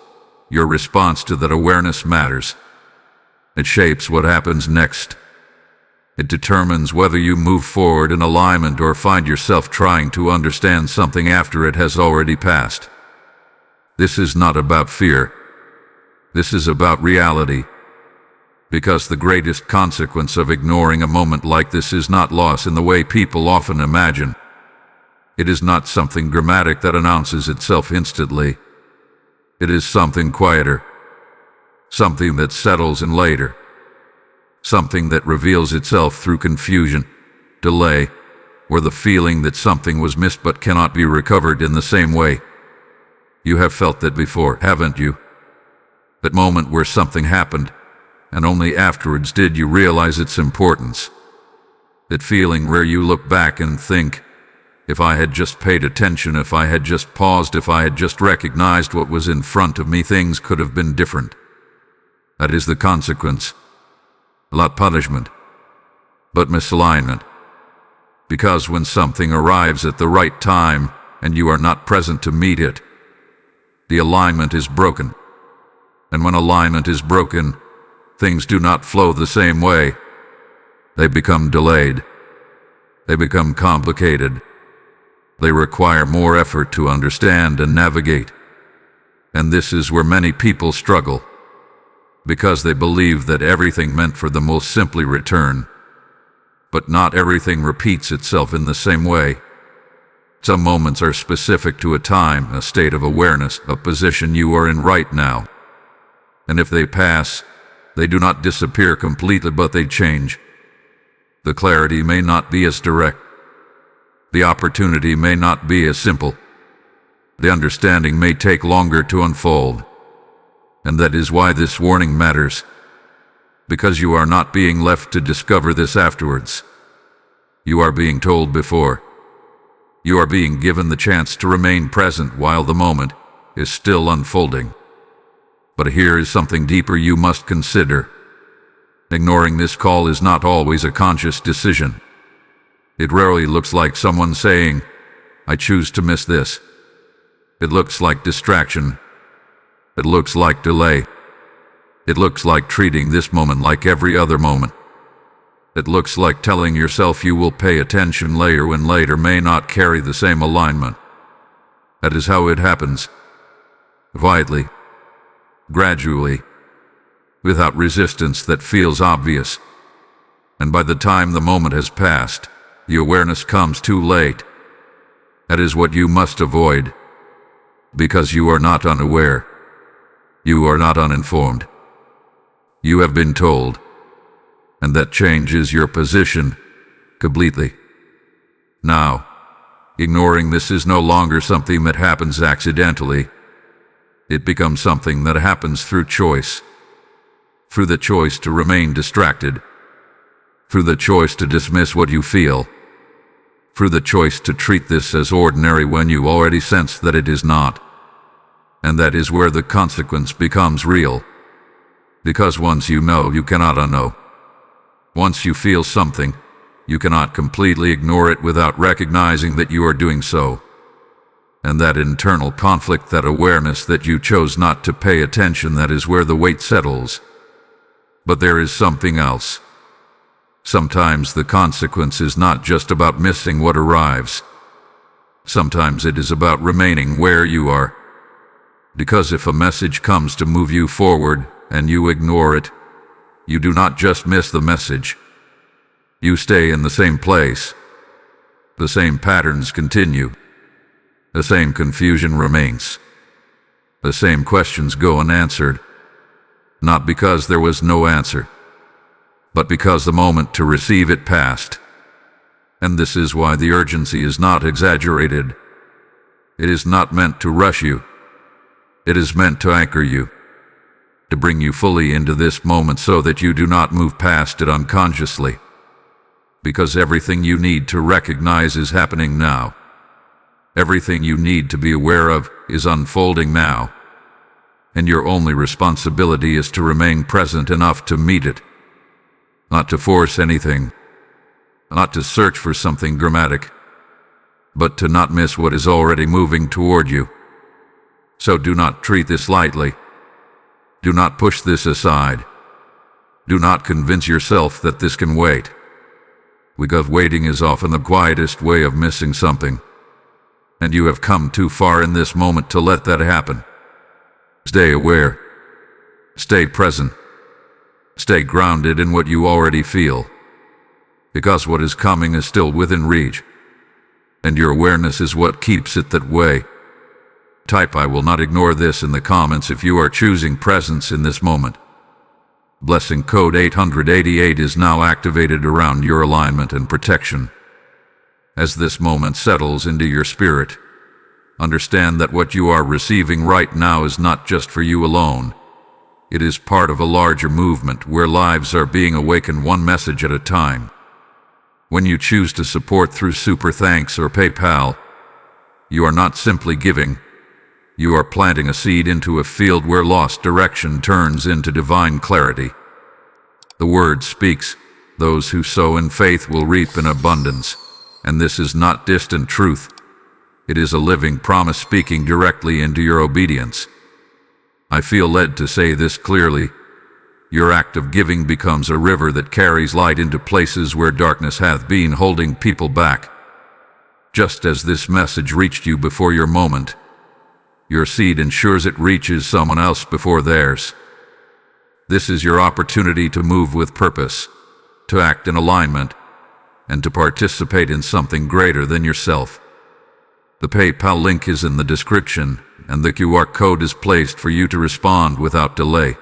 your response to that awareness matters. It shapes what happens next. It determines whether you move forward in alignment or find yourself trying to understand something after it has already passed. This is not about fear. This is about reality. Because the greatest consequence of ignoring a moment like this is not loss in the way people often imagine. It is not something dramatic that announces itself instantly. It is something quieter. Something that settles in later. Something that reveals itself through confusion, delay, or the feeling that something was missed but cannot be recovered in the same way. You have felt that before, haven't you? That moment where something happened, and only afterwards did you realize its importance. That feeling where you look back and think, if I had just paid attention, if I had just paused, if I had just recognized what was in front of me, things could have been different. That is the consequence. Not punishment, but misalignment. Because when something arrives at the right time and you are not present to meet it, the alignment is broken. And when alignment is broken, things do not flow the same way. They become delayed. They become complicated. They require more effort to understand and navigate. And this is where many people struggle, because they believe that everything meant for them will simply return. But not everything repeats itself in the same way. Some moments are specific to a time, a state of awareness, a position you are in right now. And if they pass, they do not disappear completely, but they change. The clarity may not be as direct. The opportunity may not be as simple. The understanding may take longer to unfold. And that is why this warning matters. Because you are not being left to discover this afterwards. You are being told before. You are being given the chance to remain present while the moment is still unfolding. But here is something deeper you must consider. Ignoring this call is not always a conscious decision. It rarely looks like someone saying, I choose to miss this. It looks like distraction. It looks like delay. It looks like treating this moment like every other moment. It looks like telling yourself you will pay attention later when later may not carry the same alignment. That is how it happens. Quietly. Gradually. Without resistance that feels obvious. And by the time the moment has passed, the awareness comes too late. That is what you must avoid. Because you are not unaware. You are not uninformed. You have been told. And that changes your position completely. Now, ignoring this is no longer something that happens accidentally. It becomes something that happens through choice. Through the choice to remain distracted. Through the choice to dismiss what you feel. Through the choice to treat this as ordinary when you already sense that it is not. And that is where the consequence becomes real. Because once you know, you cannot unknow. Once you feel something, you cannot completely ignore it without recognizing that you are doing so. And that internal conflict, that awareness that you chose not to pay attention, that is where the weight settles. But there is something else. Sometimes the consequence is not just about missing what arrives. Sometimes it is about remaining where you are. Because if a message comes to move you forward and you ignore it, you do not just miss the message. You stay in the same place. The same patterns continue. The same confusion remains. The same questions go unanswered. Not because there was no answer, but because the moment to receive it passed. And this is why the urgency is not exaggerated. It is not meant to rush you. It is meant to anchor you, to bring you fully into this moment so that you do not move past it unconsciously. Because everything you need to recognize is happening now. Everything you need to be aware of is unfolding now. And your only responsibility is to remain present enough to meet it. Not to force anything. Not to search for something dramatic. But to not miss what is already moving toward you. So do not treat this lightly. Do not push this aside. Do not convince yourself that this can wait. Because waiting is often the quietest way of missing something. And you have come too far in this moment to let that happen. Stay aware. Stay present. Stay grounded in what you already feel. Because what is coming is still within reach. And your awareness is what keeps it that way. Type I will not ignore this in the comments if you are choosing presence in this moment. Blessing code 888 is now activated around your alignment and protection. As this moment settles into your spirit, understand that what you are receiving right now is not just for you alone. It is part of a larger movement where lives are being awakened one message at a time. When you choose to support through Super Thanks or PayPal, you are not simply giving. You are planting a seed into a field where lost direction turns into divine clarity. The word speaks, those who sow in faith will reap in abundance, and this is not distant truth. It is a living promise speaking directly into your obedience. I feel led to say this clearly. Your act of giving becomes a river that carries light into places where darkness hath been holding people back. Just as this message reached you before your moment, your seed ensures it reaches someone else before theirs. This is your opportunity to move with purpose, to act in alignment, and to participate in something greater than yourself. The PayPal link is in the description, and the QR code is placed for you to respond without delay.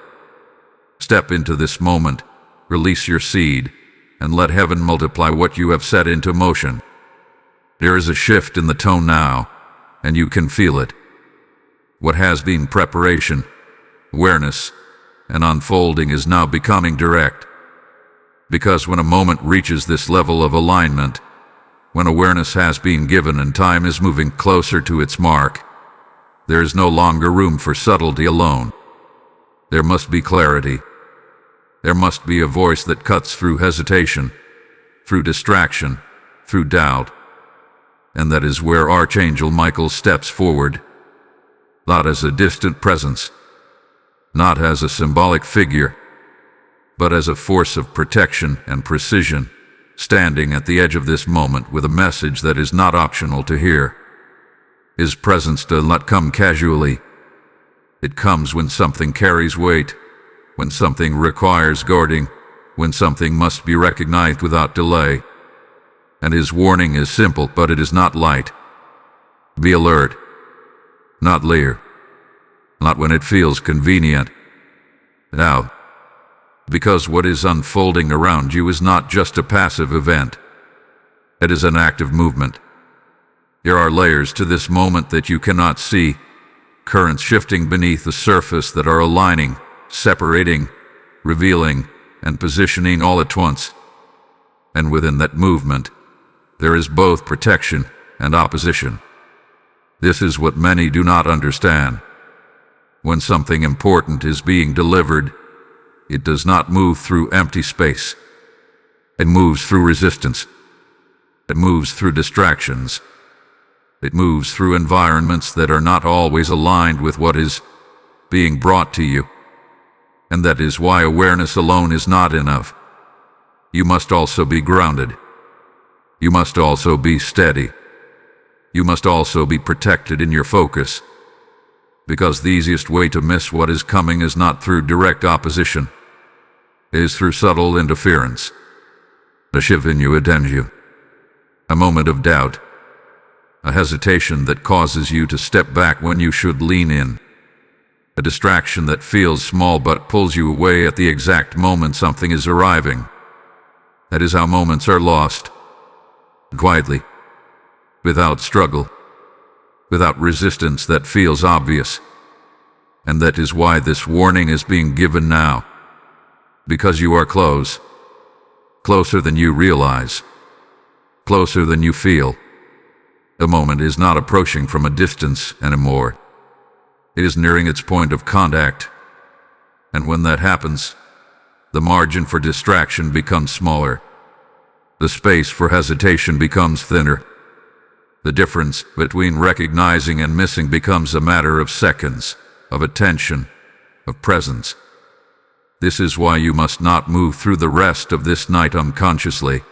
Step into this moment, release your seed, and let heaven multiply what you have set into motion. There is a shift in the tone now, and you can feel it. What has been preparation, awareness, and unfolding is now becoming direct. Because when a moment reaches this level of alignment, when awareness has been given and time is moving closer to its mark, there is no longer room for subtlety alone. There must be clarity. There must be a voice that cuts through hesitation, through distraction, through doubt. And that is where Archangel Michael steps forward, not as a distant presence, not as a symbolic figure, but as a force of protection and precision, standing at the edge of this moment with a message that is not optional to hear. His presence does not come casually. It comes when something carries weight, when something requires guarding, when something must be recognized without delay. And his warning is simple, but it is not light. Be alert, not leer, not when it feels convenient. Now, because what is unfolding around you is not just a passive event. It is an active movement. There are layers to this moment that you cannot see, currents shifting beneath the surface that are aligning, separating, revealing, and positioning all at once. And within that movement, there is both protection and opposition. This is what many do not understand. When something important is being delivered, it does not move through empty space. It moves through resistance. It moves through distractions. It moves through environments that are not always aligned with what is being brought to you. And that is why awareness alone is not enough. You must also be grounded. You must also be steady. You must also be protected in your focus. Because the easiest way to miss what is coming is not through direct opposition. It is through subtle interference. A shift in your attention. A moment of doubt. A hesitation that causes you to step back when you should lean in. A distraction that feels small but pulls you away at the exact moment something is arriving. That is how moments are lost. Quietly. Without struggle. Without resistance that feels obvious. And that is why this warning is being given now. Because you are close. Closer than you realize. Closer than you feel. The moment is not approaching from a distance anymore. It is nearing its point of contact. And when that happens, the margin for distraction becomes smaller. The space for hesitation becomes thinner. The difference between recognizing and missing becomes a matter of seconds, of attention, of presence. This is why you must not move through the rest of this night unconsciously.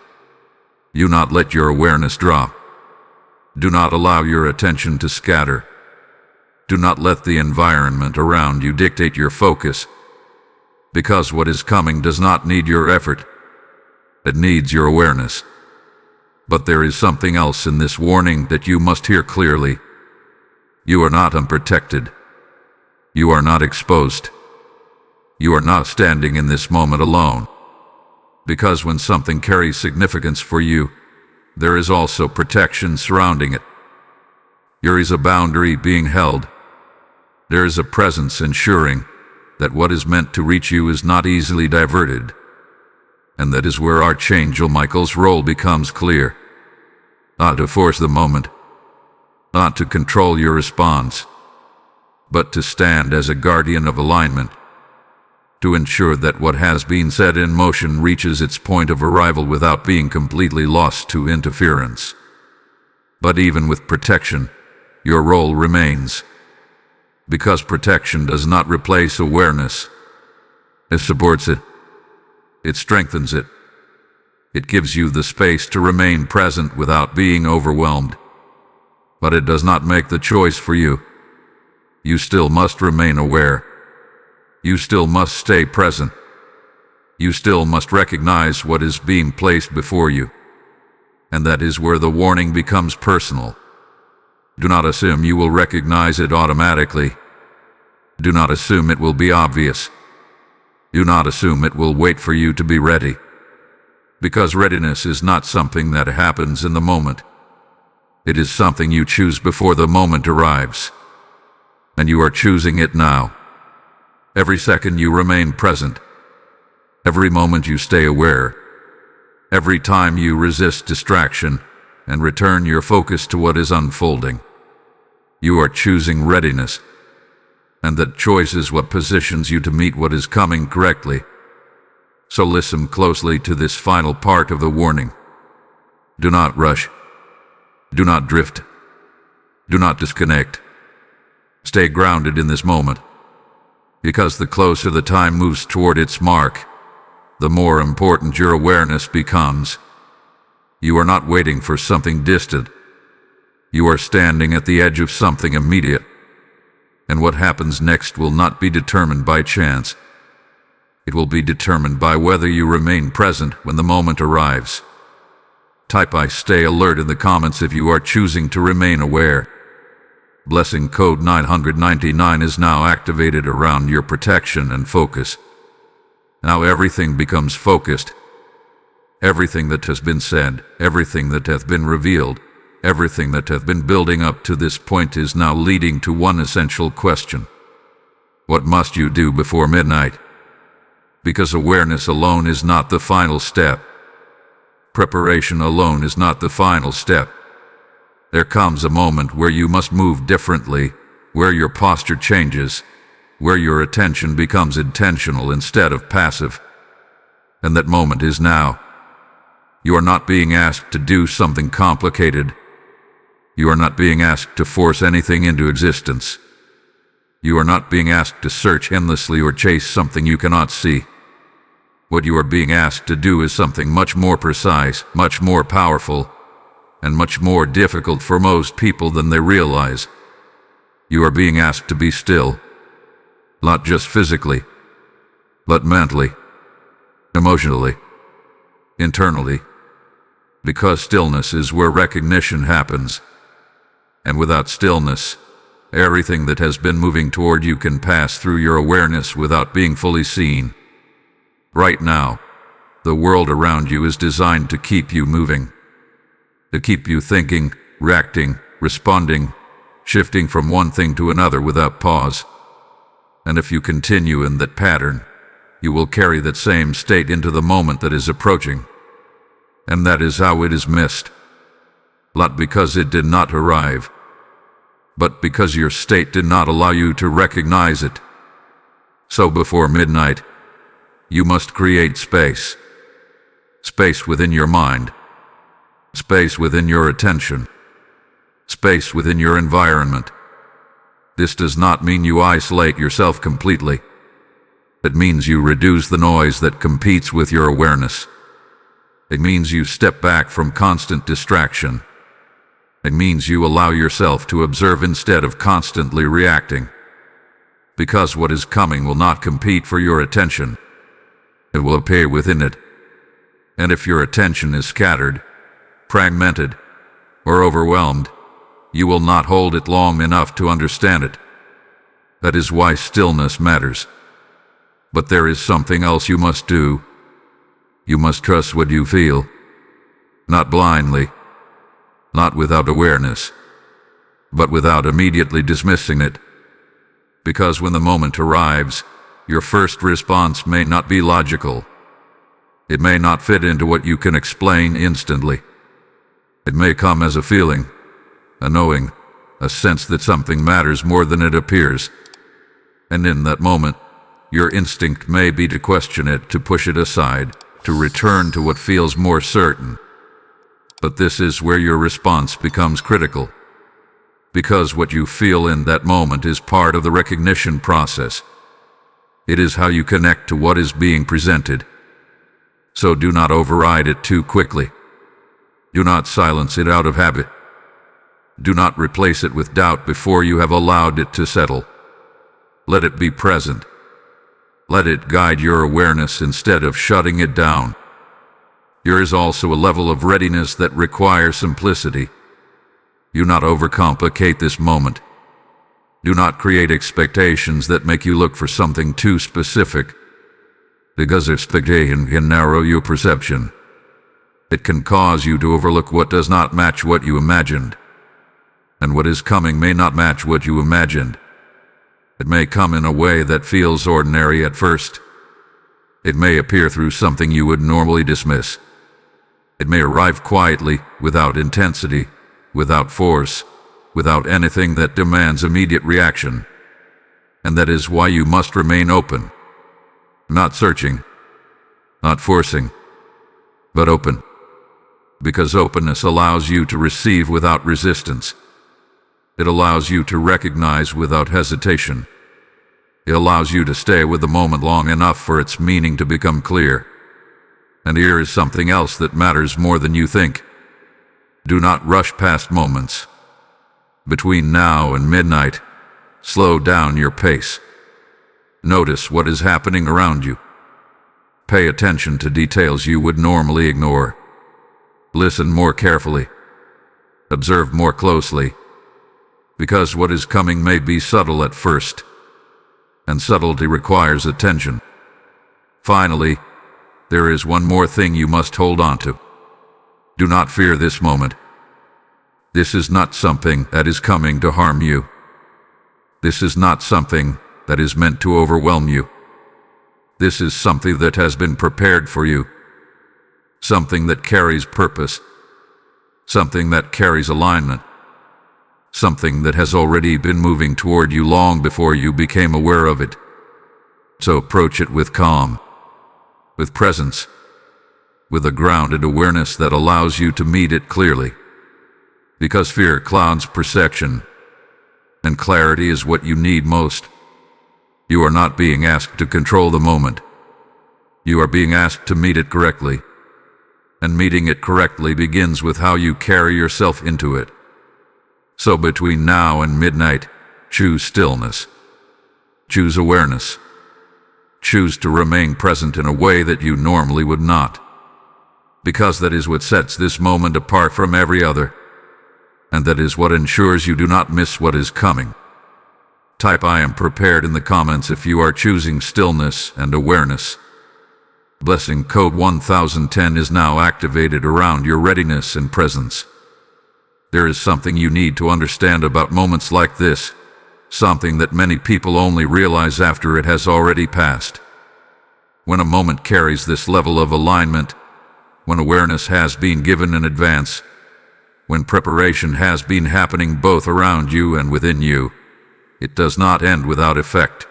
Do not let your awareness drop. Do not allow your attention to scatter. Do not let the environment around you dictate your focus. Because what is coming does not need your effort. It needs your awareness. But there is something else in this warning that you must hear clearly. You are not unprotected. You are not exposed. You are not standing in this moment alone. Because when something carries significance for you, there is also protection surrounding it. There is a boundary being held. There is a presence ensuring that what is meant to reach you is not easily diverted. And that is where Archangel Michael's role becomes clear. Not to force the moment, not to control your response, but to stand as a guardian of alignment, to ensure that what has been set in motion reaches its point of arrival without being completely lost to interference. But even with protection, your role remains. Because protection does not replace awareness. It supports it. It strengthens it. It gives you the space to remain present without being overwhelmed. But it does not make the choice for you. You still must remain aware. You still must stay present. You still must recognize what is being placed before you. And that is where the warning becomes personal. Do not assume you will recognize it automatically. Do not assume it will be obvious. Do not assume it will wait for you to be ready. Because readiness is not something that happens in the moment. It is something you choose before the moment arrives. And you are choosing it now. Every second you remain present. Every moment you stay aware. Every time you resist distraction and return your focus to what is unfolding. You are choosing readiness. And that choice is what positions you to meet what is coming correctly. So listen closely to this final part of the warning. Do not rush. Do not drift. Do not disconnect. Stay grounded in this moment. Because the closer the time moves toward its mark, the more important your awareness becomes. You are not waiting for something distant. You are standing at the edge of something immediate. And what happens next will not be determined by chance. It will be determined by whether you remain present when the moment arrives. Type I stay alert in the comments if you are choosing to remain aware. Blessing code 999 is now activated around your protection and focus. Now everything becomes focused. Everything that has been said, everything that hath been revealed, everything that hath been building up to this point is now leading to one essential question. What must you do before midnight? Because awareness alone is not the final step. Preparation alone is not the final step. There comes a moment where you must move differently, where your posture changes, where your attention becomes intentional instead of passive. And that moment is now. You are not being asked to do something complicated. You are not being asked to force anything into existence. You are not being asked to search endlessly or chase something you cannot see. What you are being asked to do is something much more precise, much more powerful, and much more difficult for most people than they realize. You are being asked to be still, not just physically, but mentally, emotionally, internally, because stillness is where recognition happens. And without stillness, everything that has been moving toward you can pass through your awareness without being fully seen. Right now, the world around you is designed to keep you moving, to keep you thinking, reacting, responding, shifting from one thing to another without pause. And if you continue in that pattern, you will carry that same state into the moment that is approaching. And that is how it is missed. Not because it did not arrive, but because your state did not allow you to recognize it. So before midnight, you must create space. Space within your mind. Space within your attention. Space within your environment. This does not mean you isolate yourself completely. It means you reduce the noise that competes with your awareness. It means you step back from constant distraction. It means you allow yourself to observe instead of constantly reacting. Because what is coming will not compete for your attention. It will appear within it. And if your attention is scattered, fragmented, or overwhelmed, you will not hold it long enough to understand it. That is why stillness matters. But there is something else you must do. You must trust what you feel, not blindly, not without awareness, but without immediately dismissing it. Because when the moment arrives, your first response may not be logical. It may not fit into what you can explain instantly. It may come as a feeling, a knowing, a sense that something matters more than it appears. And in that moment, your instinct may be to question it, to push it aside, to return to what feels more certain. But this is where your response becomes critical, because what you feel in that moment is part of the recognition process. It is how you connect to what is being presented. So do not override it too quickly. Do not silence it out of habit. Do not replace it with doubt before you have allowed it to settle. Let it be present. Let it guide your awareness instead of shutting it down. There is also a level of readiness that requires simplicity. Do not overcomplicate this moment. Do not create expectations that make you look for something too specific, because expectation can narrow your perception. It can cause you to overlook what does not match what you imagined. And what is coming may not match what you imagined. It may come in a way that feels ordinary at first. It may appear through something you would normally dismiss. It may arrive quietly, without intensity, without force, without anything that demands immediate reaction. And that is why you must remain open. Not searching, not forcing, but open. Because openness allows you to receive without resistance. It allows you to recognize without hesitation. It allows you to stay with the moment long enough for its meaning to become clear. And here is something else that matters more than you think. Do not rush past moments. Between now and midnight, slow down your pace. Notice what is happening around you. Pay attention to details you would normally ignore. Listen more carefully. Observe more closely. Because what is coming may be subtle at first, and subtlety requires attention. Finally, there is one more thing you must hold on to. Do not fear this moment. This is not something that is coming to harm you. This is not something that is meant to overwhelm you. This is something that has been prepared for you. Something that carries purpose. Something that carries alignment. Something that has already been moving toward you long before you became aware of it. So approach it with calm, with presence, with a grounded awareness that allows you to meet it clearly. Because fear clouds perception, and clarity is what you need most. You are not being asked to control the moment. You are being asked to meet it correctly. And meeting it correctly begins with how you carry yourself into it. So between now and midnight, choose stillness. Choose awareness. Choose to remain present in a way that you normally would not. Because that is what sets this moment apart from every other. And that is what ensures you do not miss what is coming. Type "I am prepared" in the comments if you are choosing stillness and awareness. Blessing code 1010 is now activated around your readiness and presence. There is something you need to understand about moments like this, something that many people only realize after it has already passed. When a moment carries this level of alignment, when awareness has been given in advance, when preparation has been happening both around you and within you, it does not end without effect.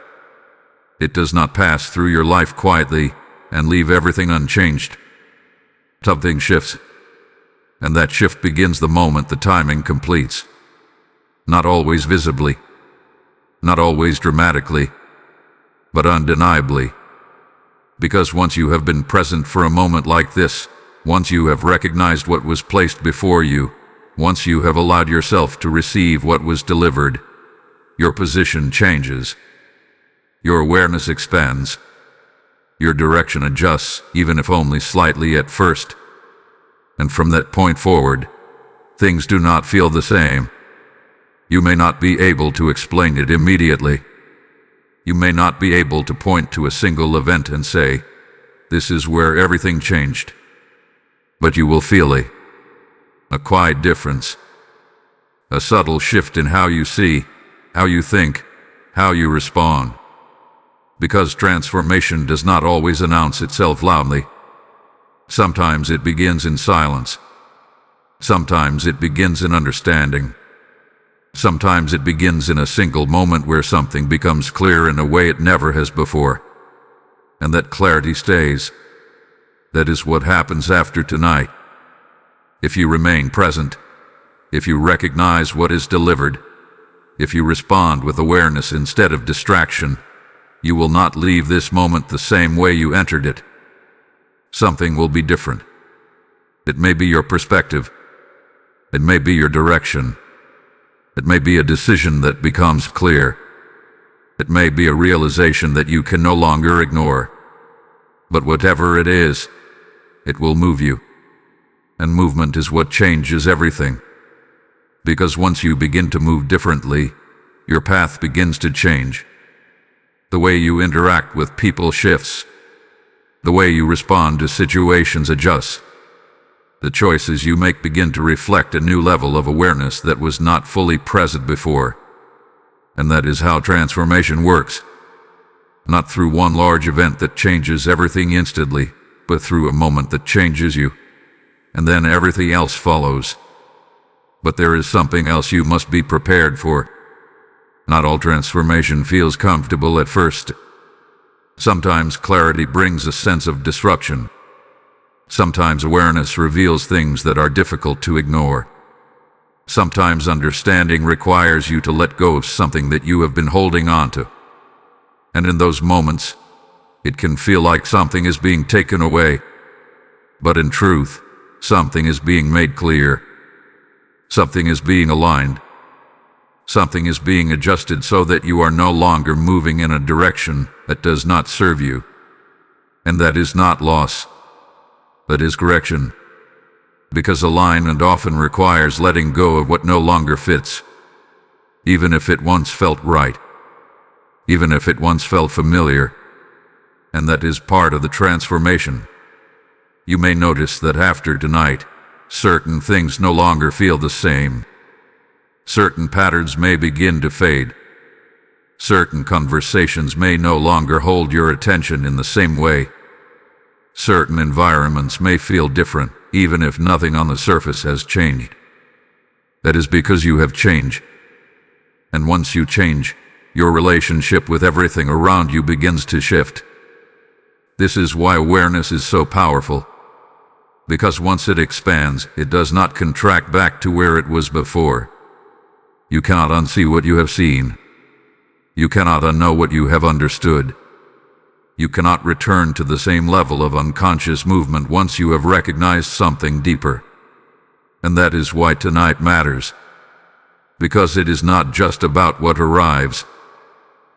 It does not pass through your life quietly and leave everything unchanged. Something shifts, and that shift begins the moment the timing completes. Not always visibly, not always dramatically, but undeniably. Because once you have been present for a moment like this, once you have recognized what was placed before you, once you have allowed yourself to receive what was delivered, your position changes. Your awareness expands. Your direction adjusts, even if only slightly at first. And from that point forward, things do not feel the same. You may not be able to explain it immediately. You may not be able to point to a single event and say, "This is where everything changed." But you will feel a quiet difference. A subtle shift in how you see, how you think, how you respond. Because transformation does not always announce itself loudly. Sometimes it begins in silence. Sometimes it begins in understanding. Sometimes it begins in a single moment where something becomes clear in a way it never has before. And that clarity stays. That is what happens after tonight. If you remain present, if you recognize what is delivered, if you respond with awareness instead of distraction, you will not leave this moment the same way you entered it. Something will be different. It may be your perspective. It may be your direction. It may be a decision that becomes clear. It may be a realization that you can no longer ignore. But whatever it is, it will move you. And movement is what changes everything. Because once you begin to move differently, your path begins to change. The way you interact with people shifts. The way you respond to situations adjusts. The choices you make begin to reflect a new level of awareness that was not fully present before. And that is how transformation works. Not through one large event that changes everything instantly, but through a moment that changes you. And then everything else follows. But there is something else you must be prepared for. Not all transformation feels comfortable at first. Sometimes clarity brings a sense of disruption. Sometimes awareness reveals things that are difficult to ignore. Sometimes understanding requires you to let go of something that you have been holding on to. And in those moments, it can feel like something is being taken away. But in truth, something is being made clear. Something is being aligned. Something is being adjusted so that you are no longer moving in a direction that does not serve you. And that is not loss. That is correction. Because alignment often requires letting go of what no longer fits. Even if it once felt right. Even if it once felt familiar. And that is part of the transformation. You may notice that after tonight, certain things no longer feel the same. Certain patterns may begin to fade. Certain conversations may no longer hold your attention in the same way. Certain environments may feel different, even if nothing on the surface has changed. That is because you have changed. And once you change, your relationship with everything around you begins to shift. This is why awareness is so powerful. Because once it expands, it does not contract back to where it was before. You cannot unsee what you have seen. You cannot unknow what you have understood. You cannot return to the same level of unconscious movement once you have recognized something deeper. And that is why tonight matters. Because it is not just about what arrives.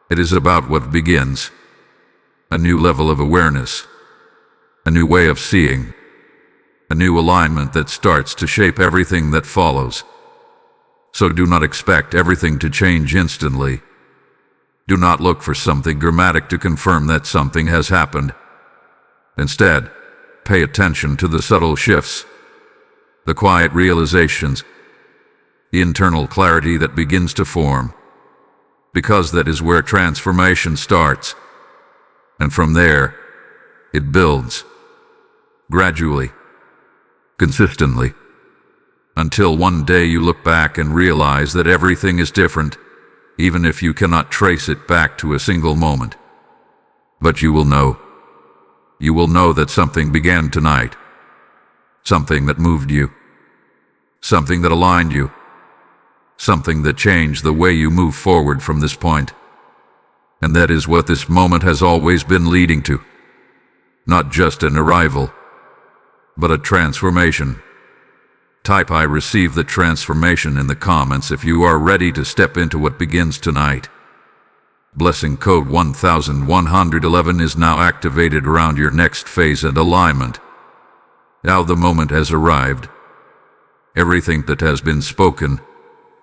It is about what begins. A new level of awareness. A new way of seeing. A new alignment that starts to shape everything that follows. So do not expect everything to change instantly. Do not look for something dramatic to confirm that something has happened. Instead, pay attention to the subtle shifts, the quiet realizations, the internal clarity that begins to form. Because that is where transformation starts. And from there, it builds. Gradually. Consistently. Until one day you look back and realize that everything is different, even if you cannot trace it back to a single moment. But you will know. You will know that something began tonight. Something that moved you. Something that aligned you. Something that changed the way you move forward from this point. And that is what this moment has always been leading to. Not just an arrival, but a transformation. Type "I receive the transformation" in the comments if you are ready to step into what begins tonight. Blessing code 1111 is now activated around your next phase and alignment. Now the moment has arrived. Everything that has been spoken,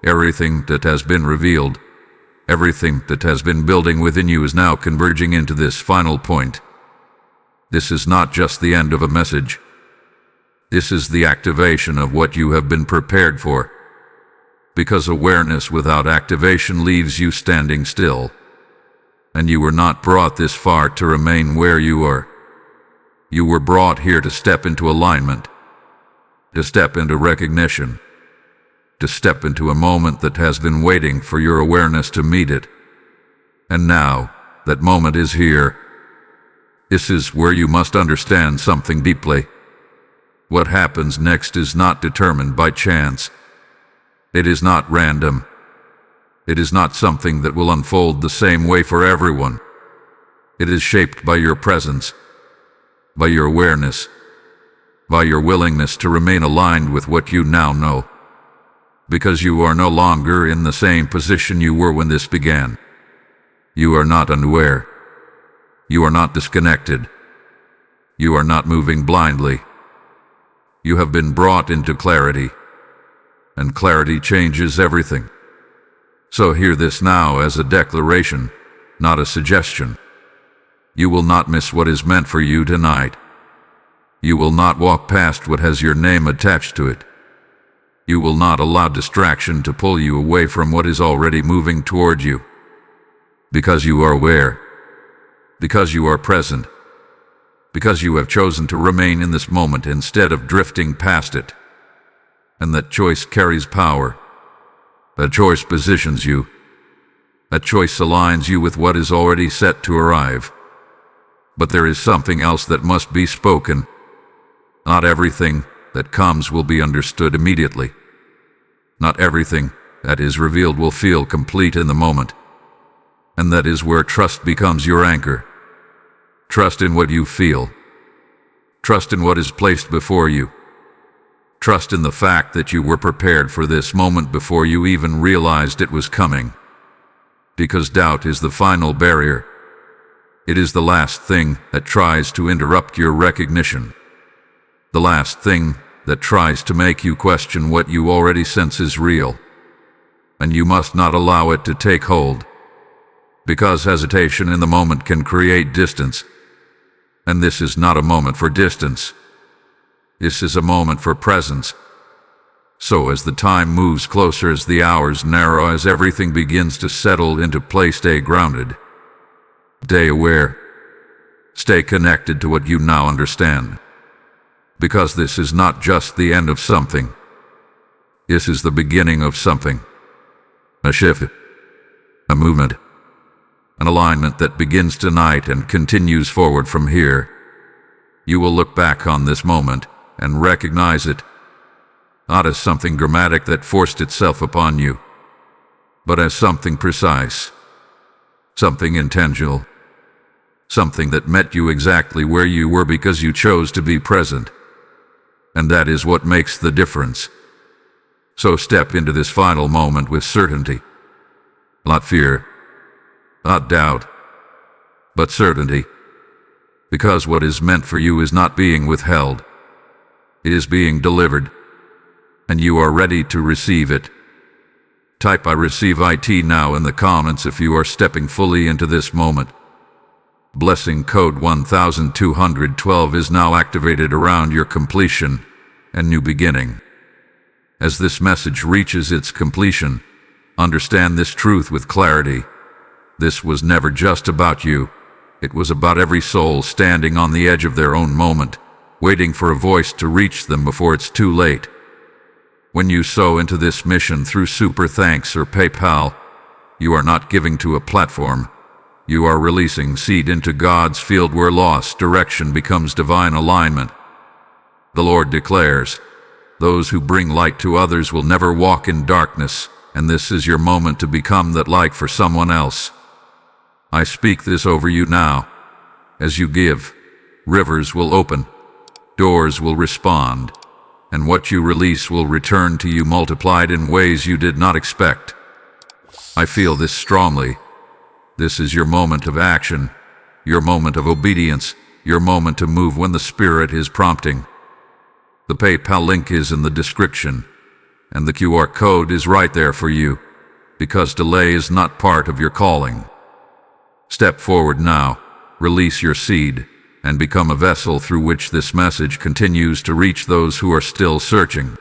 everything that has been revealed, everything that has been building within you is now converging into this final point. This is not just the end of a message. This is the activation of what you have been prepared for. Because awareness without activation leaves you standing still. And you were not brought this far to remain where you are. You were brought here to step into alignment, to step into recognition, to step into a moment that has been waiting for your awareness to meet it. And now, that moment is here. This is where you must understand something deeply. What happens next is not determined by chance. It is not random. It is not something that will unfold the same way for everyone. It is shaped by your presence, by your awareness, by your willingness to remain aligned with what you now know. Because you are no longer in the same position you were when this began. You are not unaware. You are not disconnected. You are not moving blindly. You have been brought into clarity, and clarity changes everything. So hear this now as a declaration, not a suggestion. You will not miss what is meant for you tonight. You will not walk past what has your name attached to it. You will not allow distraction to pull you away from what is already moving toward you. Because you are aware. Because you are present. Because you have chosen to remain in this moment instead of drifting past it. And that choice carries power. That choice positions you. That choice aligns you with what is already set to arrive. But there is something else that must be spoken. Not everything that comes will be understood immediately. Not everything that is revealed will feel complete in the moment. And that is where trust becomes your anchor. Trust in what you feel. Trust in what is placed before you. Trust in the fact that you were prepared for this moment before you even realized it was coming. Because doubt is the final barrier. It is the last thing that tries to interrupt your recognition. The last thing that tries to make you question what you already sense is real. And you must not allow it to take hold. Because hesitation in the moment can create distance. And this is not a moment for distance. This is a moment for presence. So as the time moves closer, as the hours narrow, as everything begins to settle into place, stay grounded. Stay aware. Stay connected to what you now understand. Because this is not just the end of something. This is the beginning of something. A shift. A movement. An alignment that begins tonight and continues forward from here. You will look back on this moment and recognize it, not as something dramatic that forced itself upon you, but as something precise, something intentional, something that met you exactly where you were because you chose to be present. And that is what makes the difference. So step into this final moment with certainty, not fear, not doubt, but certainty. Because what is meant for you is not being withheld. It is being delivered. And you are ready to receive it. Type "I receive IT" now in the comments if you are stepping fully into this moment. Blessing code 1212 is now activated around your completion and new beginning. As this message reaches its completion, understand this truth with clarity. This was never just about you. It was about every soul standing on the edge of their own moment, waiting for a voice to reach them before it's too late. When you sow into this mission through Super Thanks or PayPal, you are not giving to a platform. You are releasing seed into God's field where lost direction becomes divine alignment. The Lord declares, "Those who bring light to others will never walk in darkness," and this is your moment to become that light for someone else. I speak this over you now. As you give, rivers will open, doors will respond, and what you release will return to you multiplied in ways you did not expect. I feel this strongly. This is your moment of action, your moment of obedience, your moment to move when the Spirit is prompting. The PayPal link is in the description, and the QR code is right there for you, because delay is not part of your calling. Step forward now, release your seed, and become a vessel through which this message continues to reach those who are still searching.